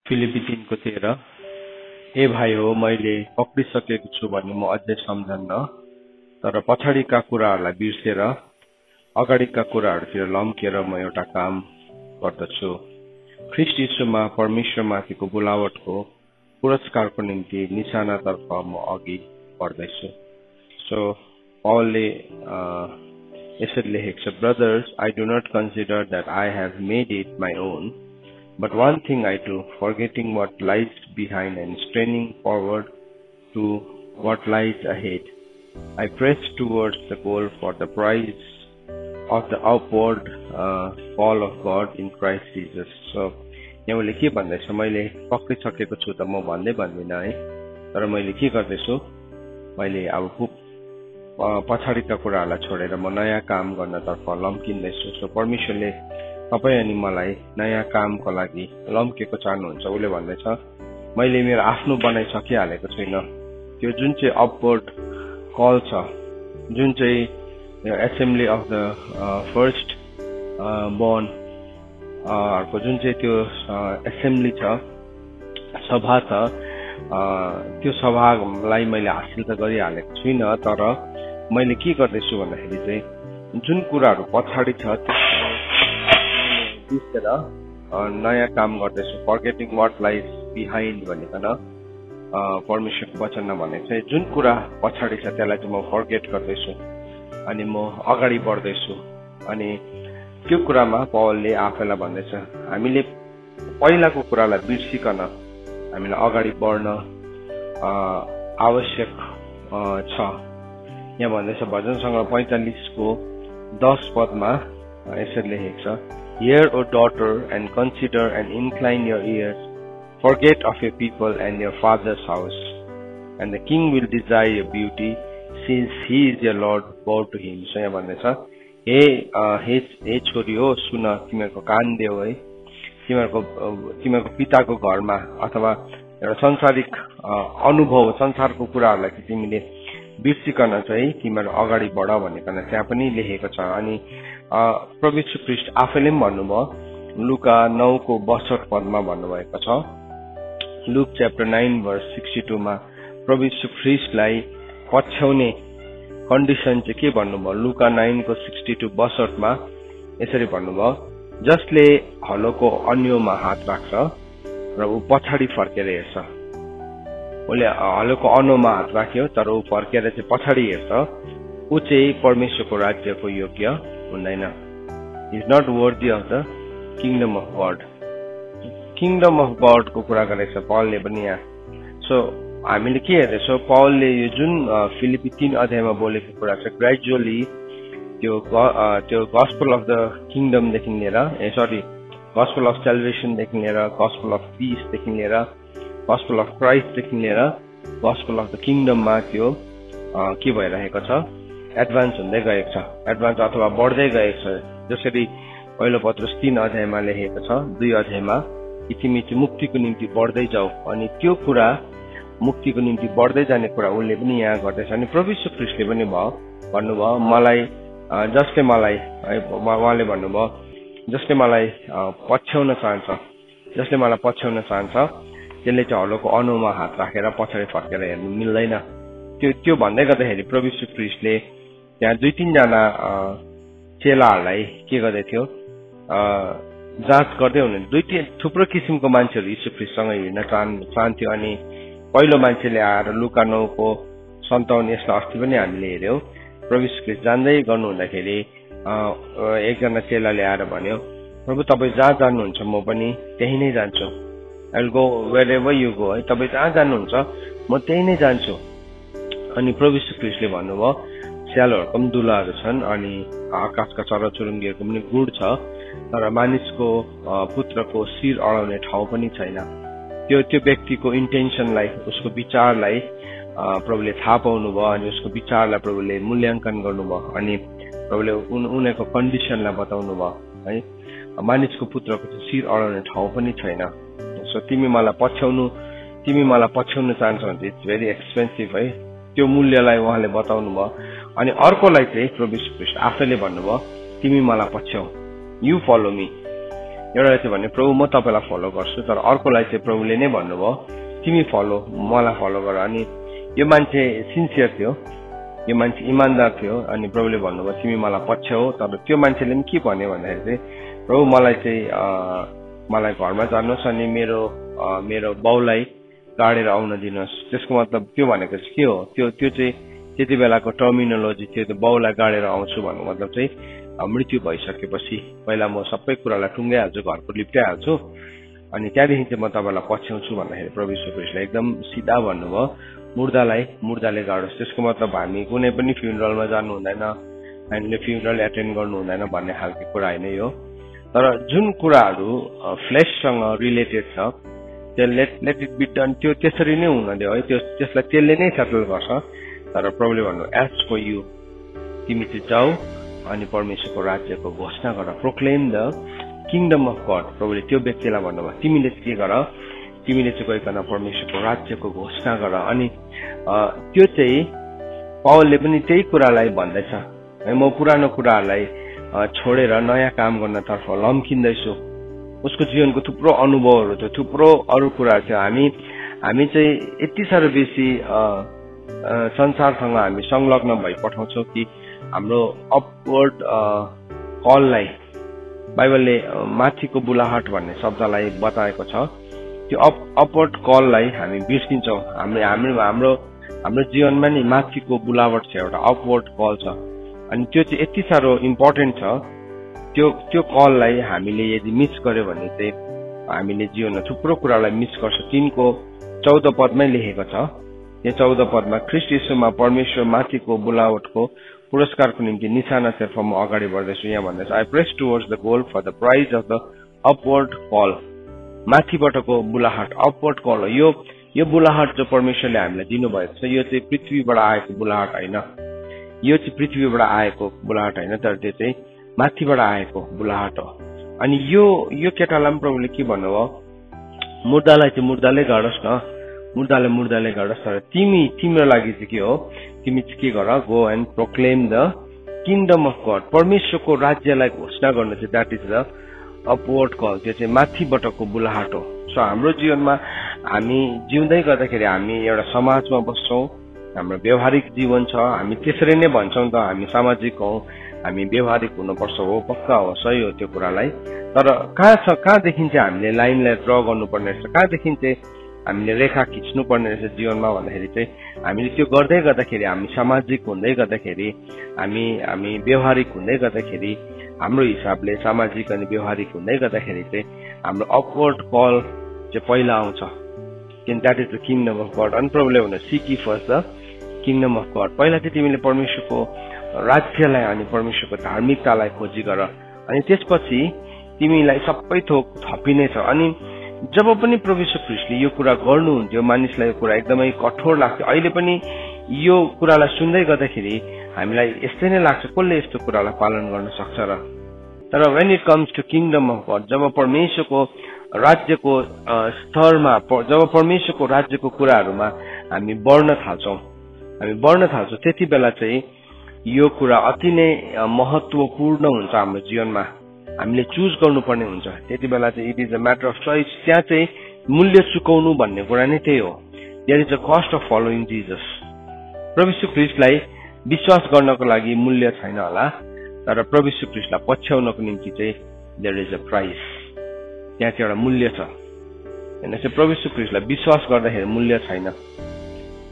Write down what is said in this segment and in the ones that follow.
फिलिपी 3:13 ए भाइ हो मैले पक्रिसकेको छु भन्ने म अझै सम्झन्न, तर पछाडिका कुराहरूलाई बिर्सेर अगाडिका कुराहरूतिर लम्किएर म एउटा काम गर्दछु। ख्रीष्ट यीशुमा परमेश्वरमाथिको बोलावटको पुरस्कारको निम्ति निशानातर्फ म अघि बढ्दैछु। सो पावलले यसरी लेखेको छ, brothers, I do not consider that I have made it my own, but one thing I do, forgetting what lies behind and straining forward to what lies ahead, I press towards the goal for the prize of the upward call of God in Christ Jesus. So यहाँ मैले के भन्दैछु, मैले पक्रिसकेको छु त म भन्दिनँ है, तर मैले के गर्दैछु, मैले अब पछाडिका कुराहरूलाई छोडेर म नयाँ काम गर्नतर्फ लम्किँदैछु। सो परमेश्वरले तपाईँ अनि मलाई नयाँ कामको लागि लम्केको चाहनुहुन्छ। उसले भन्दैछ, मैले मेरो आफ्नो बनाइसकिहालेको छुइनँ। त्यो जुन चाहिँ अपवर्ड कल छ, जुन चाहिँ assembly of the first born को जुन चाहिँ त्यो एसेम्ब्ली छ, सभा छ, त्यो सभालाई मैले हासिल त गरिहालेको छुइनँ, तर मैले के गर्दैछु भन्दाखेरि चाहिँ जुन कुराहरू पछाडि छ बिर्सेर नयाँ काम गर्दैछु। फर्गेटिङ वाट लाइज बिहाइन्ड भनिकन परमेश्वरको वचनमा भनेको चाहिँ जुन कुरा पछाडि छ त्यसलाई चाहिँ म फर्गेट गर्दैछु अनि म अगाडि बढ्दैछु। अनि त्यो कुरामा पावलले आफैलाई भन्दैछ, हामीले पहिलाको कुरालाई बिर्सिकन हामीलाई अगाडि बढ्न आवश्यक छ। यहाँ भन्दैछ भजन सङ्ग्रह 45:10 पदमा यसरी लेखेको छ, Hear, O daughter, and consider and incline your ears. Forget of your people and your father's house. And the king will desire your beauty, since he is your Lord, bow to him. So यहाँ भन्दैछ, हे छोरी हो, सुन, तिमीहरूको कान देऊ है, तिमीहरूको पिताको घरमा अथवा एउटा संसारिक अनुभव, संसारको कुराहरूलाई तिमीले बिर्सिकन चाहिँ तिमीहरू अगाडि बढ भनिकन त्यहाँ पनि लेखेको छ। अनि प्रभु यीशु ख्रीष्ट आफैले पनि भन्नुभयो, लुका 9:62 पदमा भन्नुभएको छ, लुक च्याप्टर 9:62 मा प्रभु यीशु ख्रीष्टलाई पछ्याउने कन्डिसन चाहिँ के भन्नुभयो, लुका 9:62 मा यसरी भन्नुभयो, जसले हलोको अन्योमा हात राख्छ र ऊ पछाडि फर्केर हेर्छ। उसले हलोको अन्योमा हात राख्यो तर ऊ फर्केर चाहिँ पछाडि हेर्छ, ऊ चाहिँ परमेश्वरको राज्यको योग्य हुँदैन। Is not worthy of the kingdom of God. Kingdom of गडको कुरा गरेको छ पावलले पनि यहाँ। सो हामीले के हेर्दैछौँ, पावलले यो जुन फिलिपी 3 अध्यायमा बोलेको कुरा छ, ग्रेजुअली त्यो गस्पल अफ द किङडमदेखि लिएर गस्पल अफ सेल्भेसनदेखि लिएर गस्पल अफ पिसदेखि लिएर गस्पल अफ क्राइस्टदेखि लिएर गस्पल अफ द किङडममा त्यो के भइरहेको छ, एडभान्स हुँदै गएको छ, एडभान्स अथवा बढ्दै गएको छ। जसरी पहिलो पत्रुस 3 अध्यायमा लेखेको छ, 2 अध्यायमा कि तिमी चाहिँ मुक्तिको निम्ति बढ्दै जाऊ। अनि त्यो कुरा मुक्तिको निम्ति बढ्दै जाने कुरा उसले पनि यहाँ गर्दैछ। अनि प्रभु यीशु ख्रीष्टले पनि भन्नुभयो, जसले मलाई उहाँले भन्नुभयो, जसले मलाई पछ्याउन चाहन्छ त्यसले चाहिँ हलोको अनुमा हात राखेर पछाडि फर्केर हेर्नु मिल्दैन। त्यो भन्दै गर्दाखेरि प्रभु यीशु ख्रीष्टले त्यहाँ 2-3 जना चेलाहरूलाई के गर्दै थियो, जाँच गर्दै हुनुहुन्थ्यो। थुप्रो किसिमको मान्छेहरू यीशु ख्रीष्टसँग हिँड्न चाहन्थ्यो। अनि पहिलो मान्छेले आएर लुका 9:57 यसलाई अस्ति पनि हामीले हेऱ्यौँ, प्रभु यीशु ख्रीष्ट जाँदै गर्नु हुँदाखेरि एकजना चेलाले आएर भन्यो, प्रभु तपाईँ जहाँ जानुहुन्छ म पनि त्यही नै जान्छु। I will go wherever you go. है, तपाईँ जहाँ जानुहुन्छ म त्यही नै जान्छु। अनि प्रभु यीशु ख्रीष्टले भन्नुभयो, स्यालहरूको पनि दुलाहरू छन् अनि आकाशका चराचुरुङ्गीहरूको पनि गुड छ, तर मानिसको पुत्रको शिर अडाउने ठाउँ पनि छैन। त्यो व्यक्तिको इन्टेन्सनलाई, उसको विचारलाई प्रभुले थाहा पाउनुभयो अनि उसको विचारलाई प्रभुले मूल्याङ्कन गर्नुभयो। अनि प्रभुले उनीहरूको कन्डिसनलाई बताउनु भयो है, मानिसको पुत्रको शिर अडाउने ठाउँ पनि छैन। सो तिमी मलाई पछ्याउन चाहन्छौ भने इट्स भेरी एक्सपेन्सिभ है, त्यो मूल्यलाई उहाँले बताउनु भयो। अनि अर्कोलाई चाहिँ प्रभु यीशु ख्रीष्ट आफैले भन्नुभयो, तिमी मलाई पछ्याउ, यु फलो मी। एउटाले चाहिँ भने प्रभु म तपाईलाई फलो गर्छु, तर अर्कोलाई चाहिँ प्रभुले नै भन्नुभयो तिमी मलाई फलो गर। अनि यो मान्छे सिन्सियर थियो, यो मान्छे इमानदार थियो, अनि प्रभुले भन्नुभयो तिमी मलाई पछ्याऊ। तर त्यो मान्छेले पनि के भन्यो भन्दाखेरि चाहिँ प्रभु मलाई घरमा जानुहोस् अनि मेरो बाउलाई गाडेर आउन दिनुहोस्। त्यसको मतलब त्यो भनेको चाहिँ के हो, त्यो चाहिँ त्यति बेलाको टर्मिनोलोजी थियो। त्यो बाउलाई गाडेर आउँछु भन्नु मतलब चाहिँ मृत्यु भइसकेपछि पहिला म सबै कुरालाई टुङ्गाइहाल्छु, घरको लिप्टाइहाल्छु, अनि त्यहाँदेखि चाहिँ म तपाईँलाई पछ्याउँछु भन्दाखेरि प्रभु यीशु ख्रीष्टले एकदम सिधा भन्नुभयो मुर्दाले गाडोस्। त्यसको मतलब हामी कुनै पनि फ्युनरलमा जानु हुँदैन, हामीले फ्युनरल एटेन्ड गर्नु हुँदैन भन्ने खालको कुरा होइन यो। तर जुन कुराहरू फ्लेससँग रिलेटेड छ त्यो लेट इट बी डन, त्यो त्यसरी नै हुन दियो है, त्यसलाई त्यसले नै सेटल गर्छ। तर प्रभुले भन्नु एज फर यु, तिमी चाहिँ जाऊ अनि परमेश्वरको राज्यको घोषणा गर, proclaim the kingdom of God. प्रभुले त्यो व्यक्तिलाई भन्नुभयो तिमीले चाहिँ के गर, तिमीले चाहिँ गइकन परमेश्वरको राज्यको घोषणा गर। अनि त्यो चाहिँ पावलले पनि त्यही कुरालाई भन्दैछ है, म पुरानो कुराहरूलाई छोडेर नयाँ काम गर्नतर्फ लम्किँदैछु। उसको जीवनको थुप्रो अनुभवहरू थियो, थुप्रो अरू कुराहरू थियो। हामी चाहिँ यति साह्रो बेसी संसारसँग हामी संलग्न भइपठाउँछौँ कि हाम्रो अपवर्ड कललाई बाइबलले माथिको बुलाहट भन्ने शब्दलाई बताएको छ। त्यो अपवर्ड कललाई हामी बिर्सिन्छौँ। हाम्रो जीवनमा नि माथिको बुलावट छ, एउटा अपवर्ड कल छ, अनि त्यो चाहिँ यति साह्रो इम्पोर्टेन्ट छ। त्यो कललाई हामीले यदि मिस गर्यो भने चाहिँ हामीले जीवनमा थुप्रो कुरालाई मिस गर्छ। 3:14 पदमै लेखेको छ, यो 14 पदमा ख्रीष्ट यीशुमा परमेश्वर माथिको बुलावटको पुरस्कारको निम्ति निशानातर्फ म अगाडि बढ्दैछु। यहाँ भन्दैछ I press towards the goal for the prize of the upward call. माथिबाटको बुलाहट अपवर्ड कल हो। यो बुलाहट जो परमेश्वरले हामीलाई दिनुभएको छ यो चाहिँ पृथ्वीबाट आएको बुलाहट होइन, यो चाहिँ पृथ्वीबाट आएको बुलाहट होइन, तर त्यो चाहिँ माथिबाट आएको बुलाहट हो। अनि यो केटालाई पनि प्रभुले के भन्नुभयो, मुर्दालाई चाहिँ मुर्दाले गाडोस् न, मुर्दाले गाडोस्, तर तिम्रो लागि चाहिँ के हो, तिमी चाहिँ के गर, go and proclaim the kingdom of God. परमेश्वरको राज्यलाई घोषणा गर्नु चाहिँ that is the upward call, त्यो चाहिँ माथिबाटको बुलाहट हो। सो हाम्रो जीवनमा हामी जिउँदै गर्दाखेरि हामी एउटा समाजमा बस्छौँ, हाम्रो व्यवहारिक जीवन छ, हामी त्यसरी नै भन्छौँ त हामी सामाजिक हौ, हामी व्यवहारिक हुनुपर्छ, हो पक्का हो, सही हो त्यो कुरालाई। तर कहाँदेखि चाहिँ हामीले लाइनलाई ड्र गर्नुपर्ने रहेछ, कहाँदेखि चाहिँ हामीले रेखा खिच्नु पर्ने रहेछ जीवनमा भन्दाखेरि चाहिँ हामीले त्यो गर्दै गर्दाखेरि, हामी सामाजिक हुँदै गर्दाखेरि, हामी व्यवहारिक हुँदै गर्दाखेरि, हाम्रो हिसाबले सामाजिक अनि व्यवहारिक हुँदै गर्दाखेरि चाहिँ हाम्रो अपवर्ड कल चाहिँ पहिला आउँछ, किन that is the kingdom of God. अनि प्रभुले भन्नु seek ye first the kingdom of God. पहिला चाहिँ तिमीले परमेश्वरको राज्यलाई अनि परमेश्वरको धार्मिकतालाई खोजी गर, अनि त्यसपछि तिमीलाई सबै थोक थपिनेछ। अनि जब पनि प्रभु यीशु ख्रीष्टले यो कुरा गर्नुहुन्थ्यो मानिसलाई यो कुरा एकदमै कठोर लाग्थ्यो। अहिले पनि यो कुरालाई सुन्दै गर्दाखेरि हामीलाई यस्तै नै लाग्छ, कसले यस्तो कुरालाई पालन गर्न सक्छ र। तर when it comes to kingdom of God, जब परमेश्वरको राज्यको स्तरमा, जब परमेश्वरको राज्यको कुराहरूमा हामी बढ्न थाल्छौँ त्यति बेला चाहिँ यो कुरा अति नै महत्वपूर्ण हुन्छ हाम्रो जीवनमा, हामीले चुज गर्नुपर्ने हुन्छ। त्यति बेला चाहिँ it is a matter of choice. त्यहाँ चाहिँ मूल्य चुकाउनु भन्ने कुरा नै त्यही हो, there is a cost of following Jesus. प्रभु यीशु ख्रीष्टलाई विश्वास गर्नको लागि मूल्य छैन होला, तर प्रभु यीशु ख्रीष्टलाई पछ्याउनको निम्ति चाहिँ देयर इज अ प्राइस, त्यहाँ चाहिँ एउटा मूल्य छ। होइन चाहिँ प्रभु यीशु ख्रीष्टलाई विश्वास गर्दाखेरि मूल्य छैन,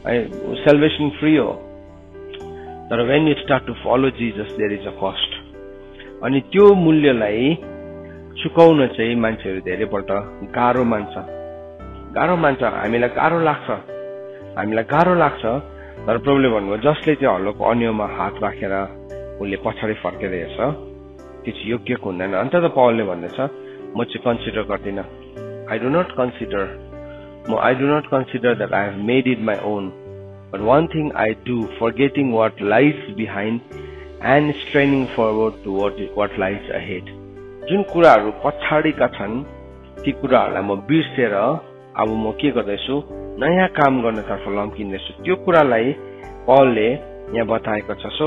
सेल्भेसन फ्री हो, तर when you start to follow Jesus there is a cost. अनि त्यो मूल्यलाई चुकाउन चाहिँ मान्छेहरू धेरैपल्ट गाह्रो मान्छ, हामीलाई गाह्रो लाग्छ। तर प्रभुले भन्नुभयो जसले चाहिँ हलोको अन्यमा हात राखेर उसले पछाडि फर्केर हेर्छ त्यो चाहिँ योग्यको हुँदैन। अन्त त पावलले भन्दैछ म चाहिँ कन्सिडर गर्दिनँ, I do not consider that I have made it my own, but one thing I do, forgetting what lies behind and straining forward to what lies ahead. जुन कुराहरू पछाडिका छन् ती कुराहरूलाई म बिर्सेर अब म के गर्दैछु, नयाँ काम गर्नतर्फ लम्किँदैछु। त्यो कुरालाई पावलले यहाँ बताएको छ। सो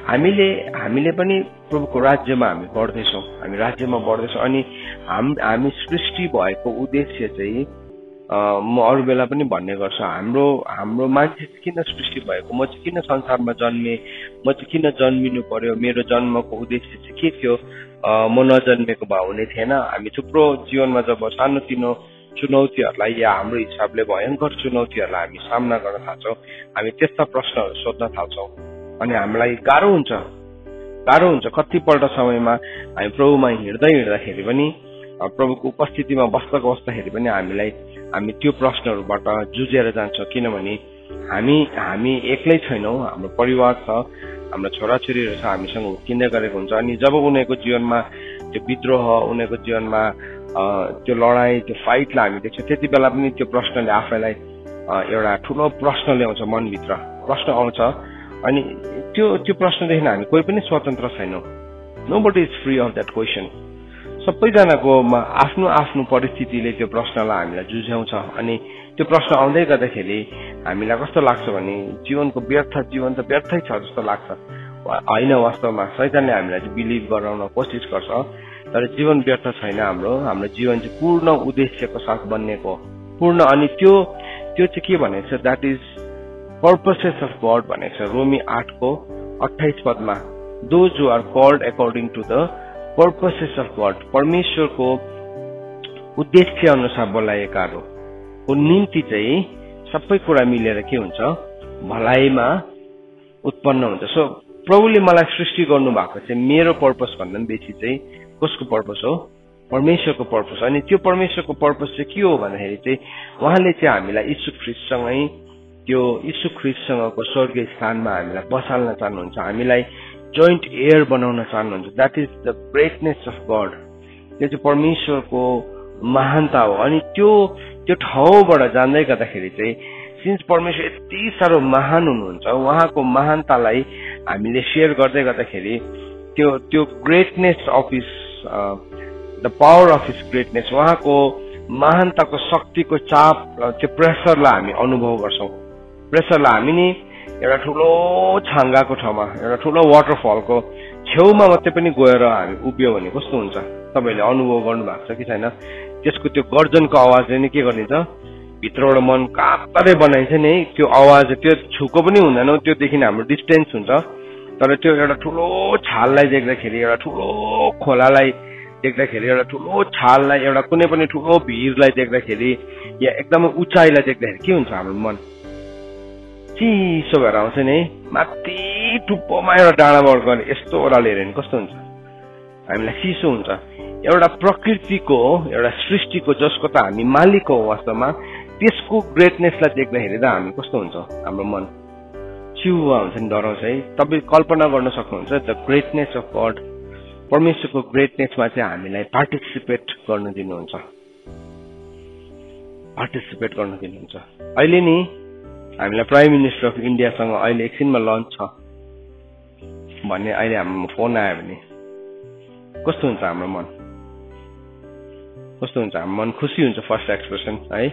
हामीले पनि प्रभुको राज्यमा हामी बढ्दैछौँ, हामी राज्यमा बढ्दैछौँ। अनि हामी सृष्टि भएको उद्देश्य चाहिँ म अरू बेला पनि भन्ने गर्छु, हाम्रो मान्छे किन सृष्टि भएको, म चाहिँ किन संसारमा जन्मे, म चाहिँ किन जन्मिनु पर्यो, मेरो जन्मको उद्देश्य चाहिँ के थियो, म नजन्मेको भए हुने थिएन। हामी थुप्रो जीवनमा जब सानोतिनो चुनौतीहरूलाई या हाम्रो हिसाबले भयङ्कर चुनौतीहरूलाई हामी सामना गर्न थाल्छौँ, हामी त्यस्ता प्रश्नहरू सोध्न थाल्छौँ अनि हामीलाई गाह्रो हुन्छ। कतिपल्ट समयमा हामी प्रभुमा हिँड्दाखेरि पनि, प्रभुको उपस्थितिमा बस्दाखेरि पनि हामी त्यो प्रश्नहरूबाट जुझेर जान्छौँ। किनभने हामी एक्लै छैनौँ, हाम्रो परिवार छ, हाम्रो छोराछोरीहरू छ, हामीसँग हुर्किँदै गरेको हुन्छ। अनि जब उनीहरूको जीवनमा त्यो विद्रोह, उनीहरूको जीवनमा त्यो लडाई, त्यो फाइटलाई हामी देख्छौँ, त्यति बेला पनि त्यो प्रश्नले आफैलाई एउटा ठुलो प्रश्न ल्याउँछ, मनभित्र प्रश्न आउँछ। अनि त्यो प्रश्नदेखि हामी कोही पनि स्वतन्त्र छैनौँ। Nobody is free of that question. सबैजनाको आफ्नो परिस्थितिले त्यो प्रश्नलाई हामीलाई जुझ्याउँछ। अनि त्यो प्रश्न आउँदै गर्दाखेरि हामीलाई कस्तो लाग्छ भने जीवन त व्यर्थै छ जस्तो लाग्छ। होइन, वास्तवमा शैतानले हामीलाई चाहिँ बिलिभ गराउन कोसिस गर्छ, तर जीवन व्यर्थ छैन। हाम्रो जीवन चाहिँ पूर्ण उद्देश्यको साथ बनिएको पूर्ण। अनि त्यो चाहिँ के भनेको छ, that is purposes of God भनेको छ रोमी 8:28 पदमा। Those who are called according to the purposes of God, परमेश्वरको उद्देश्य अनुसार बोलाएकाहरूको निम्ति चाहिँ सबै कुरा मिलेर के हुन्छ, भलाइमा उत्पन्न हुन्छ। सो प्रभुले मलाई सृष्टि गर्नु भएको चाहिँ मेरो पर्पस भन्दा पनि बेसी चाहिँ कसको पर्पस हो, परमेश्वरको पर्पस। अनि त्यो परमेश्वरको पर्पस चाहिँ के हो भन्दाखेरि चाहिँ उहाँले चाहिँ हामीलाई यीशु ख्रीष्टसँगको स्वर्गीय स्थानमा हामीलाई बसाल्न चाहनुहुन्छ, हामीलाई जोइन्ट एयर बनाउन चाहनुहुन्छ। That is the greatness of God. त्यो चाहिँ परमेश्वरको महानता हो। अनि त्यो ठाउँबाट जाँदै गर्दाखेरि चाहिँ सिन्स परमेश्वर यति साह्रो महान हुनुहुन्छ, उहाँको महानतालाई हामीले सेयर गर्दै गर्दाखेरि त्यो greatness of his the power of his greatness, उहाँको महानताको शक्तिको चाप, त्यो प्रेसरलाई हामी अनुभव गर्छौँ। प्रेसरलाई हामी नि एउटा ठुलो छाङ्गाको ठाउँमा, एउटा ठुलो वाटरफलको छेउमा मात्रै पनि गएर हामी उभियो भने कस्तो हुन्छ, तपाईँहरूले अनुभव गर्नु भएको छ कि छैन? त्यसको त्यो गर्जनको आवाजले नै के गरिदिन्छ, भित्रबाट मन काप्दै बनाइन्छ नि। त्यो आवाज त्यो छुको पनि हुँदैन, त्योदेखि हाम्रो डिस्टेन्स हुन्छ। तर त्यो एउटा ठुलो छाललाई देख्दाखेरि, एउटा ठुलो खोलालाई देख्दाखेरि, एउटा ठुलो छाललाई, एउटा कुनै पनि ठुलो भिरलाई देख्दाखेरि या एकदमै उचाइलाई देख्दाखेरि के हुन्छ, हाम्रो मन चिसो भएर आउँछ नि। माथि टुप्पोमा एउटा डाँडाबाट गएर यस्तो ओह्रालो हेऱ्यो भने कस्तो हुन्छ, हामीलाई चिसो हुन्छ। एउटा प्रकृतिको, एउटा सृष्टिको जसको त हामी मालिक हो वास्तवमा, त्यसको ग्रेटनेसलाई देख्दाखेरि त हामी कस्तो हुन्छ, हाम्रो मन चिउवा हुन्छ नि, डराउँछ है। तपाईँ कल्पना गर्न सक्नुहुन्छ द ग्रेटनेस अफ गड। परमेश्वरको ग्रेटनेसमा चाहिँ हामीलाई पार्टिसिपेट गर्न दिनुहुन्छ। अहिले नि हामीलाई प्राइम मिनिस्टर अफ इन्डियासँग अहिले एकछिनमा लन्च छ भन्ने अहिले हाम्रो फोन आयो भने कस्तो हुन्छ हाम्रो मन? हाम्रो मन खुसी हुन्छ, फर्स्ट एक्सप्रेसन है।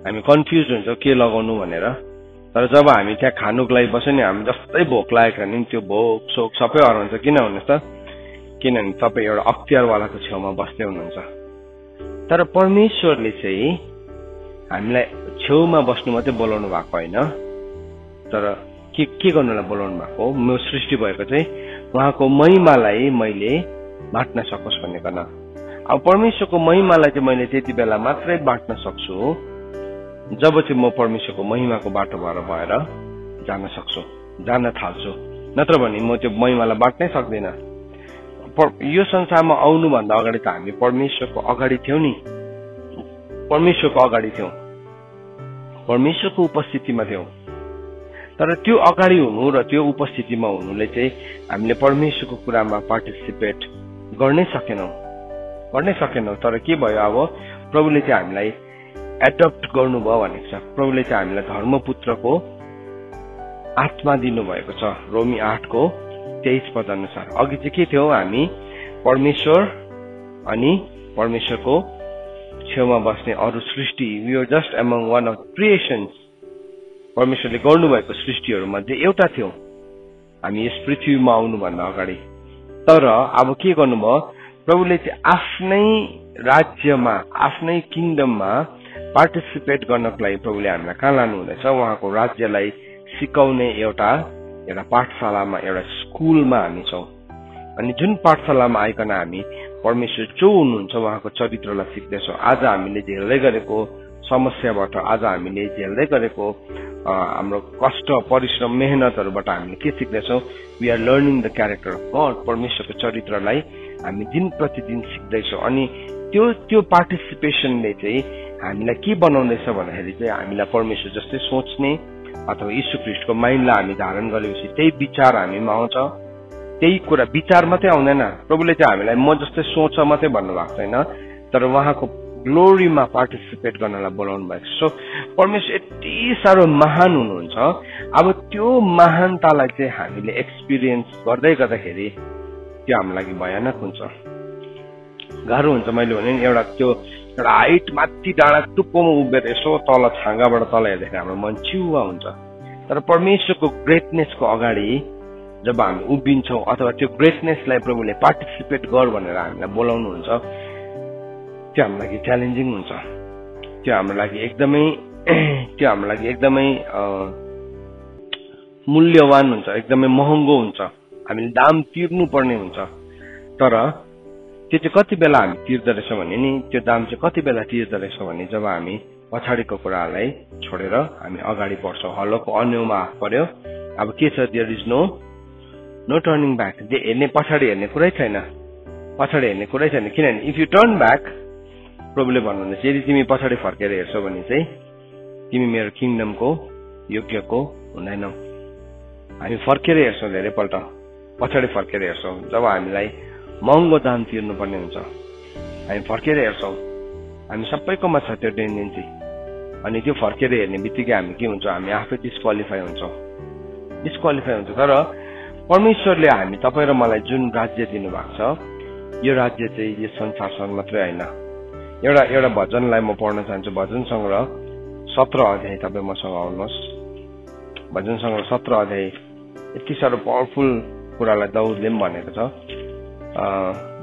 हामी कन्फ्युज हुन्छ के लगाउनु भनेर। तर जब हामी त्यहाँ खानुको लागि बस्यो नि, हामी जस्तै भोक लागेको भने त्यो भोक सोक सबै हराउँछ। किन भन्नुहोस् त? किनभने तपाईँ एउटा अख्तियारवालाको छेउमा बस्दै हुनुहुन्छ। तर परमेश्वरले चाहिँ हामीलाई छेउमा बस्नु मात्रै बोलाउनु भएको होइन, तर के गर्नुलाई बोलाउनु भएको हो? म सृष्टि भएको चाहिँ उहाँको महिमालाई मैले बाँट्न सकोस् भनेकन। अब परमेश्वरको महिमालाई चाहिँ मैले त्यति बेला मात्रै बाँट्न सक्छु जब चाहिँ म परमेश्वरको महिमाको बाटो भएर जान थाल्छु। नत्र भने म त्यो महिमालाई बाँट्नै सक्दिनँ। यो संसारमा आउनुभन्दा अगाडि त हामी परमेश्वरको अगाडि थियौँ नि, परमेश्वरको उपस्थितिमा थियौँ। तर त्यो अगाडि हुनु र त्यो उपस्थितिमा हुनुले चाहिँ हामीले परमेश्वरको कुरामा पार्टिसिपेट गर्नै सकेनौँ। तर के भयो, अब प्रभुले चाहिँ हामीलाई एडप्ट गर्नुभयो भनेको छ। प्रभुले चाहिँ हामीलाई धर्मपुत्रको आत्मा दिनुभएको छ। रोमी 8:23 पद अनुसार अघि चाहिँ के थियो, हामी परमेश्वर अनि परमेश्वरको छेउमा बस्ने अरू सृष्टि, we are just among one of creations. परमेश्वरले गर्नुभएको सृष्टिहरू मध्ये एउटा थियौँ हामी यस पृथ्वीमा आउनुभन्दा अगाडि। तर अब के गर्नुभयो, प्रभुले चाहिँ आफ्नै राज्यमा आफ्नै किङडममा पार्टिसिपेट गर्नको लागि प्रभुले हामीलाई कहाँ लानुहुँदैछ, उहाँको राज्यलाई सिकाउने एउटा पाठशालामा, एउटा स्कुलमा हामी छौँ। अनि जुन पाठशालामा आइकन हामी परमेश्वर जो हुनुहुन्छ उहाँको चरित्रलाई सिक्दैछौँ। आज हामीले झेल्दै गरेको समस्याबाट, आज हामीले झेल्दै गरेको हाम्रो कष्ट, परिश्रम, मेहनतहरूबाट हामीले के सिक्दैछौँ, we are learning the character of God. परमेश्वरको चरित्रलाई हामी दिन प्रतिदिन सिक्दैछौँ। अनि त्यो पार्टिसिपेसनले चाहिँ हामीलाई के बनाउँदैछ भन्दाखेरि चाहिँ हामीलाई परमेश्वर जस्तै सोच्ने अथवा यीशु ख्रीष्टको माइन्डलाई हामी धारण गरेपछि त्यही विचार हामीमा आउँछ। त्यही कुरा विचार मात्रै आउँदैन, प्रभुले चाहिँ हामीलाई म जस्तै सोच मात्रै भन्नुभएको छैन, तर उहाँको ग्लोरीमा पार्टिसिपेट गर्नलाई बोलाउनु भएको छ। सो परमेश्वर यति साह्रो महान हुनुहुन्छ। अब त्यो महानतालाई चाहिँ हामीले एक्सपिरियन्स गर्दै गर्दाखेरि त्यो हाम्रो लागि भयानक हुन्छ, गाह्रो हुन्छ। मैले भने नि एउटा हाइट माथि डाँडा टुप्पोमा उभिएर यसो तल छाँगाबाट तल हेर्दाखेरि हाम्रो मन चिउवा हुन्छ। तर परमेश्वरको ग्रेटनेसको अगाडि जब हामी उभिन्छौँ अथवा त्यो ग्रेटनेसलाई प्रभुले पार्टिसिपेट गर भनेर हामीलाई बोलाउनुहुन्छ, त्यो हाम्रो लागि च्यालेन्जिङ हुन्छ। त्यो हाम्रो लागि एकदमै मूल्यवान हुन्छ, एकदमै महँगो हुन्छ, हामीले दाम तिर्नु पर्ने हुन्छ। तर त्यो चाहिँ कति बेला हामी तिर्दो रहेछौँ भने नि, त्यो दाम चाहिँ कति बेला तिर्दो रहेछौँ भने जब हामी पछाडिको कुरालाई छोडेर हामी अगाडि बढ्छौँ। हलोको अन्यमा हात पर्यो, अब के छ, there is no turning back. पछाडि हेर्ने कुरै छैन, किनभने इफ यु टर्न ब्याक, प्रभुले भन्नुहुँदैछ यदि तिमी पछाडि फर्केर हेर्छौ भने चाहिँ तिमी मेरो किङडमको योग्यको हुँदैनौ। हामी फर्केर हेर्छौँ, धेरैपल्ट पछाडि फर्केर हेर्छौँ जब हामीलाई महँगो दाम तिर्नुपर्ने हुन्छ। हामी फर्केर हेर्छौँ, हामी सबैकोमा छ त्यो टेन्डेन्सी। अनि त्यो फर्केर हेर्ने बित्तिकै हामी के हुन्छ, हामी आफै डिस्क्वालिफाई हुन्छ। तर परमेश्वरले हामी तपाईँ र मलाई जुन राज्य दिनुभएको छ, यो राज्य चाहिँ यो संसारसँग मात्रै होइन। एउटा भजनलाई म पढ्न चाहन्छु, भजन सङ्ग्रह 17 अध्याय। तपाईँ मसँग आउनुहोस्। भजन सङ्ग्रह 17 अध्याय यति साह्रो पावरफुल कुरालाई दाउदले पनि भनेको छ।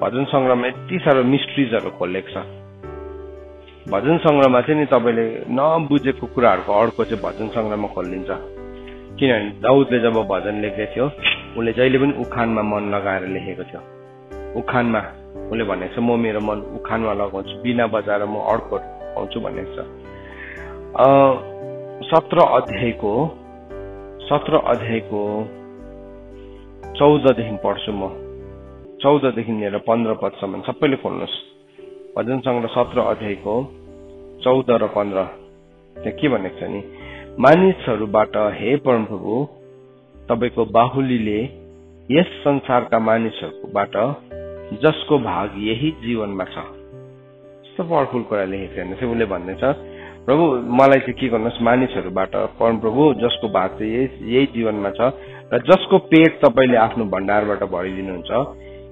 भजन सङ्ग्रहमा यति साह्रो मिस्ट्रिजहरू खोलेको छ। भजन सङ्ग्रहमा चाहिँ नि तपाईँले नबुझेको कुराहरूको अर्को चाहिँ भजन सङ्ग्रहमा खोलिन्छ। किनभने दाउदले जब भजन लेख्दै थियो, उसले जहिले पनि उखानमा मन लगाएर लेखेको थियो। उखानमा उसले भनेको छ, म मेरो मन उखानमा लगाउँछु, बिना बजाएर म अर्को पाउँछु भनेको छ। 17 अध्यायको 14देखि पढ्छु म। 14देखि लिएर 15 पदसम्म सबैले खोल्नुहोस्। भजन सङ्ग्रह 17 अध्यायको 14 र 15 त्यहाँ के भनेको छ नि, मानिसहरूबाट हे परमप्रभु तपाईको बाहुलीले यस संसारका मानिसहरूबाट जसको भाग यही जीवनमा छ। यस्तो पावरफुल कुरा लेखेको हेर्नुहोस्। उसले भन्दैछ, प्रभु मलाई चाहिँ के गर्नुहोस्, मानिसहरूबाट परमप्रभु जसको भाग चाहिँ यही जीवनमा छ र जसको पेट तपाईँले आफ्नो भण्डारबाट भरिदिनुहुन्छ,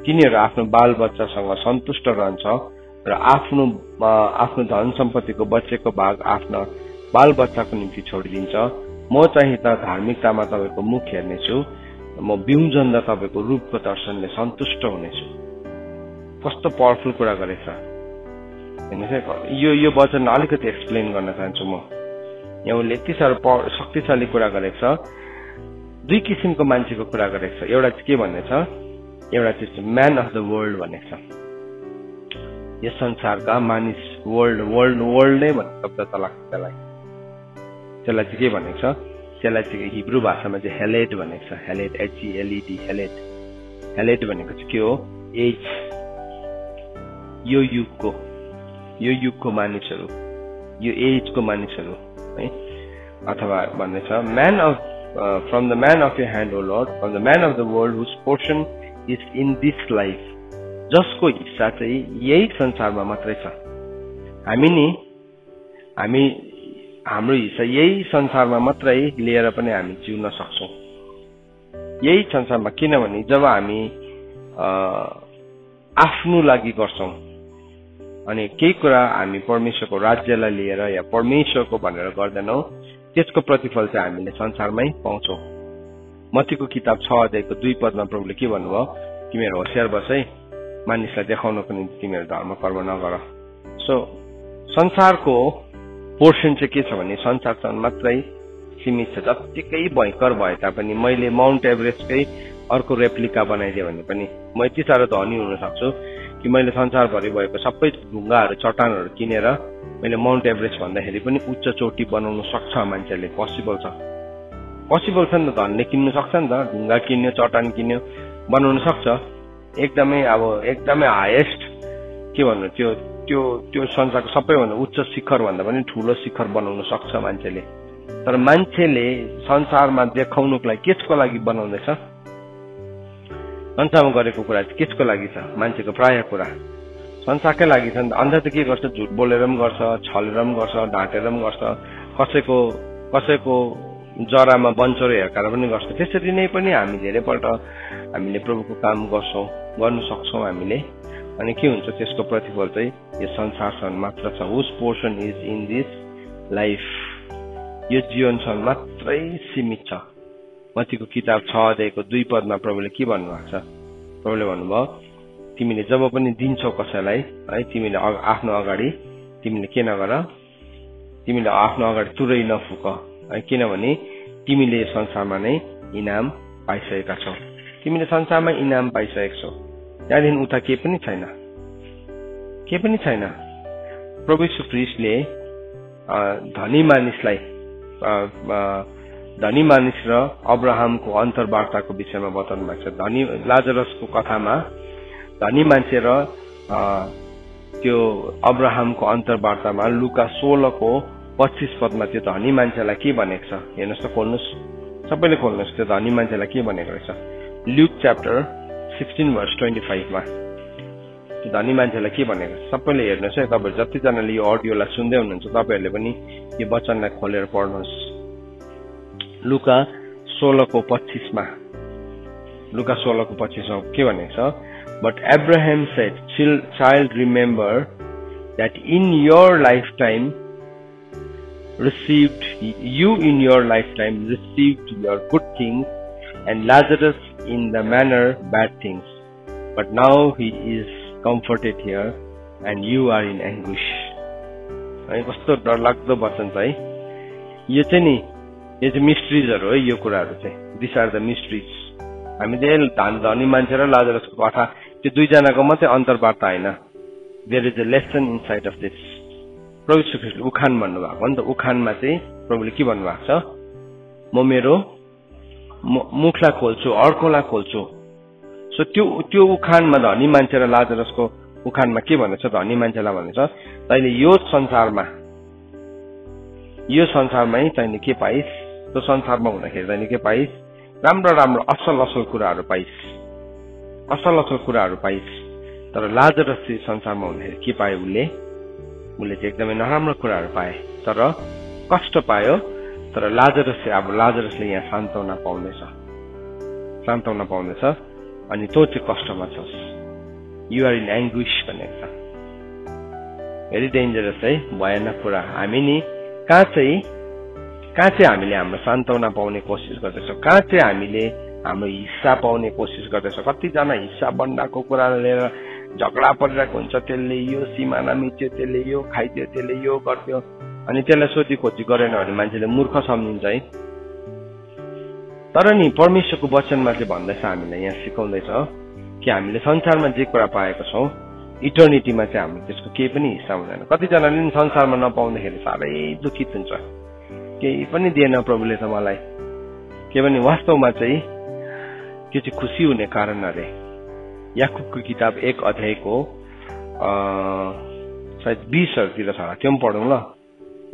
तिनीहरू आफ्नो बाल बच्चासँग सन्तुष्ट रहन्छ र आफ्नो धन सम्पत्तिको बचेको भाग आफ्ना बाल बच्चाको निम्ति छोडिदिन्छ। म चाहिँ त धार्मिकतामा तपाईँको मुख हेर्नेछु, म बिउजन्दा तपाईँको रूपको दर्शनले सन्तुष्ट हुनेछु। कस्तो पावरफुल कुरा गरेछ हेर्नुहोस्। यो वचन अलिकति एक्सप्लेन गर्न चाहन्छु म। यहाँ उसले यति साह्रो शक्तिशाली कुरा गरेको छ। दुई किसिमको मान्छेको कुरा गरेको छ। एउटा चाहिँ के भन्ने छ, एउटा चाहिँ म्यान अफ द वर्ल्ड भनेको छ। यस संसारका मानिस, वर्ल्ड नै भन्ने शब्द त लाग्छ त्यसलाई। त्यसलाई चाहिँ के भनेको छ, त्यसलाई चाहिँ हिब्रू भाषामा चाहिँ हेलेट भनेको छ। हेलेट, HELED, हेलेट भनेको चाहिँ के हो, एज। यो युगको मानिसहरू, यो एजको मानिसहरू है। अथवा भन्दैछ man of from the man of your hand O Lord, from the man of the world whose portion is in this life, जसको हिस्सा चाहिँ यही संसारमा मात्रै छ। हाम्रो हिस्सा यही संसारमा मात्रै लिएर पनि हामी जिउन सक्छौँ, यही संसारमा। किनभने जब हामी आफ्नो लागि गर्छौँ अनि केही कुरा हामी परमेश्वरको राज्यलाई लिएर या परमेश्वरको भनेर गर्दैनौँ, त्यसको प्रतिफल चाहिँ हामीले संसारमै पाउँछौँ। मत्तीको किताब 6 अध्यायको 2 पदमा प्रभुले के भन्नुभयो, तिमीहरू होशियार बस है, मानिसलाई देखाउनको निम्ति तिमीहरू धर्म कर्म नगर। सो संसारको पोर्सन चाहिँ के छ भने संसारसँग मात्रै सीमित छ। जत्तिकै भयंकर भए तापनि मैले माउन्ट एभरेस्टकै अर्को रेप्लिका बनाइदिए भने पनि म यति साह्रो धनी हुन सक्छु कि मैले संसारभरि भएको सबै ढुङ्गाहरू चट्टानहरू किनेर मैले माउन्ट एभरेस्ट भन्दाखेरि पनि उच्च चोटी बनाउन सक्छ। मान्छेले पोसिबल छ नि त, धनले किन्न सक्छ नि त, ढुङ्गा किन्यो चट्टान किन्यो बनाउन सक्छ। एकदमै हाइएस्ट के भन्नु त्यो संसारको सबैभन्दा उच्च शिखर भन्दा पनि ठूलो शिखर बनाउन सक्छ मान्छेले। तर मान्छेले संसारमा देखाउनुको लागि केको लागि बनाउँदैछ? संसारमा गरेको कुरा चाहिँ केको लागि छ? मान्छेको प्राय कुरा संसारकै लागि छ नि त। अन्त त के गर्छ? झुट बोलेर पनि गर्छ, छलेर पनि गर्छ, ढाँटेर पनि गर्छ, कसैको जरामा बन्चरो हेर्काएर पनि गर्छ। त्यसरी नै पनि हामी धेरैपल्ट हामीले प्रभुको काम गर्नु सक्छौँ हामीले। अनि के हुन्छ त्यसको प्रतिफल चाहिँ यो संसारसँग मात्र छ। Whose portion is in this life, यो जीवनसँग मात्रै सीमित छ। मत्तीको किताब 6 अध्यायको 2 पदमा प्रभुले के भन्नुभएको छ? प्रभुले भन्नुभयो, तिमीले जब पनि दिन्छौ कसैलाई है, तिमीले आफ्नो अगाडि तिमीले के नगर, तिमीले आफ्नो अगाडि तुरै नफुक है, किनभने तिमीले संसारमा नै इनाम पाइसकेका छौ। तिमीले संसारमा इनाम पाइसकेका छौ, त्यहाँदेखि उता केही पनि छैन। प्रभु यीशु ख्रीष्टले धनी मानिस र अब्राहमको अन्तर्वार्ताको विषयमा बताउनु भएको छ। लाजरसको कथामा धनी मान्छे र त्यो अब्राहमको अन्तर्वार्तामा लुका 16को 25 पदमा त्यो धनी मान्छेलाई के भनेको छ हेर्नुहोस् त, खोल्नुहोस्, सबैले खोल्नुहोस्। त्यो धनी मान्छेलाई के भनेको रहेछ? ल्युक च्याप्टर 16 verse 25 मा त्यो धनी मान्छेलाई के भनेको छ सबैले हेर्नुहोस् है। तपाईहरु जतिजनाले यो अडियोलाई सुन्दै हुनुहुन्छ तपाईहरुले पनि यो वचनलाई खोलेर पढ्नुहोस्। लुका 16को 25 मा के भनेको छ? But Abraham said, Child, remember that in your lifetime received your good things, and Lazarus in the manner bad things. But now he is comforted here, and you are in anguish. कस्तो डरलाग्दो वचन छ है। यो चाहिँ नि यो चाहिँ मिस्ट्रिजहरु हो यो कुराहरु चाहिँ। This are the mysteries. हामी धनी मान्छे र लाजरसको कथा त्यो दुईजनाको मात्रै अन्तर्वार्ता हैन। There is a lesson inside of this. प्रभु ख्रीष्टले उखान भन्नुभएको नि त। उखानमा चाहिँ प्रभुले के भन्नुभएको छ? म मेरो मुखलाई खोल्छु, अर्कोलाई खोल्छु। सो त्यो उखानमा धनी मान्छे र लाजरसको उखानमा के भनेछ? धनी मान्छेलाई भनेछ, तैले यो संसारमै तैले के पाइस्? त्यो संसारमा हुँदाखेरि तैले के पाइस्? राम्रो असल कुराहरु पाइस्। तर लाजरस चाहिँ संसारमा हुँदाखेरि के पायो? उसले चाहिँ एकदमै नराम्रो कुराहरु पाए, तर कष्ट पायो। तर लाजरसले यहाँ सान्तवना पाउँदैछ अनि त्यो चाहिँ कष्टमा छ। यु आर इन एङ्ग्विश भनेको छ। भेरी डेन्जरस है, भयानक कुरा। हामी नि कहाँ चाहिँ हामीले हाम्रो सान्तवना पाउने कोसिस गर्दैछौँ? कहाँ चाहिँ हामीले हाम्रो हिस्सा पाउने कोसिस गर्दैछौँ? कतिजना हिस्सा बन्डाको कुरा लिएर झगडा परिरहेको हुन्छ। त्यसले यो सिमाना मिच्यो, त्यसले यो खाइदियो, त्यसले यो गर्थ्यो, अनि त्यसलाई सोधी खोजी गरेन भने मान्छेले मूर्ख सम्झिन्छ है। तर नि परमेश्वरको वचनमा चाहिँ भन्दैछ, हामीलाई यहाँ सिकाउँदैछ कि हामीले संसारमा जे कुरा पाएको छौँ इटर्निटीमा चाहिँ हामीले त्यसको केही पनि हिस्सा हुँदैन। कतिजनाले नि संसारमा नपाउँदाखेरि साह्रै दुखित हुन्छ। केही पनि दिएन प्रभुले त मलाई, के भने वास्तवमा चाहिँ त्यो चाहिँ खुसी हुने कारण अरे। याकुबको किताब 1 अध्यायको सायद 20तिर छ, त्यो पनि पढौँ ल।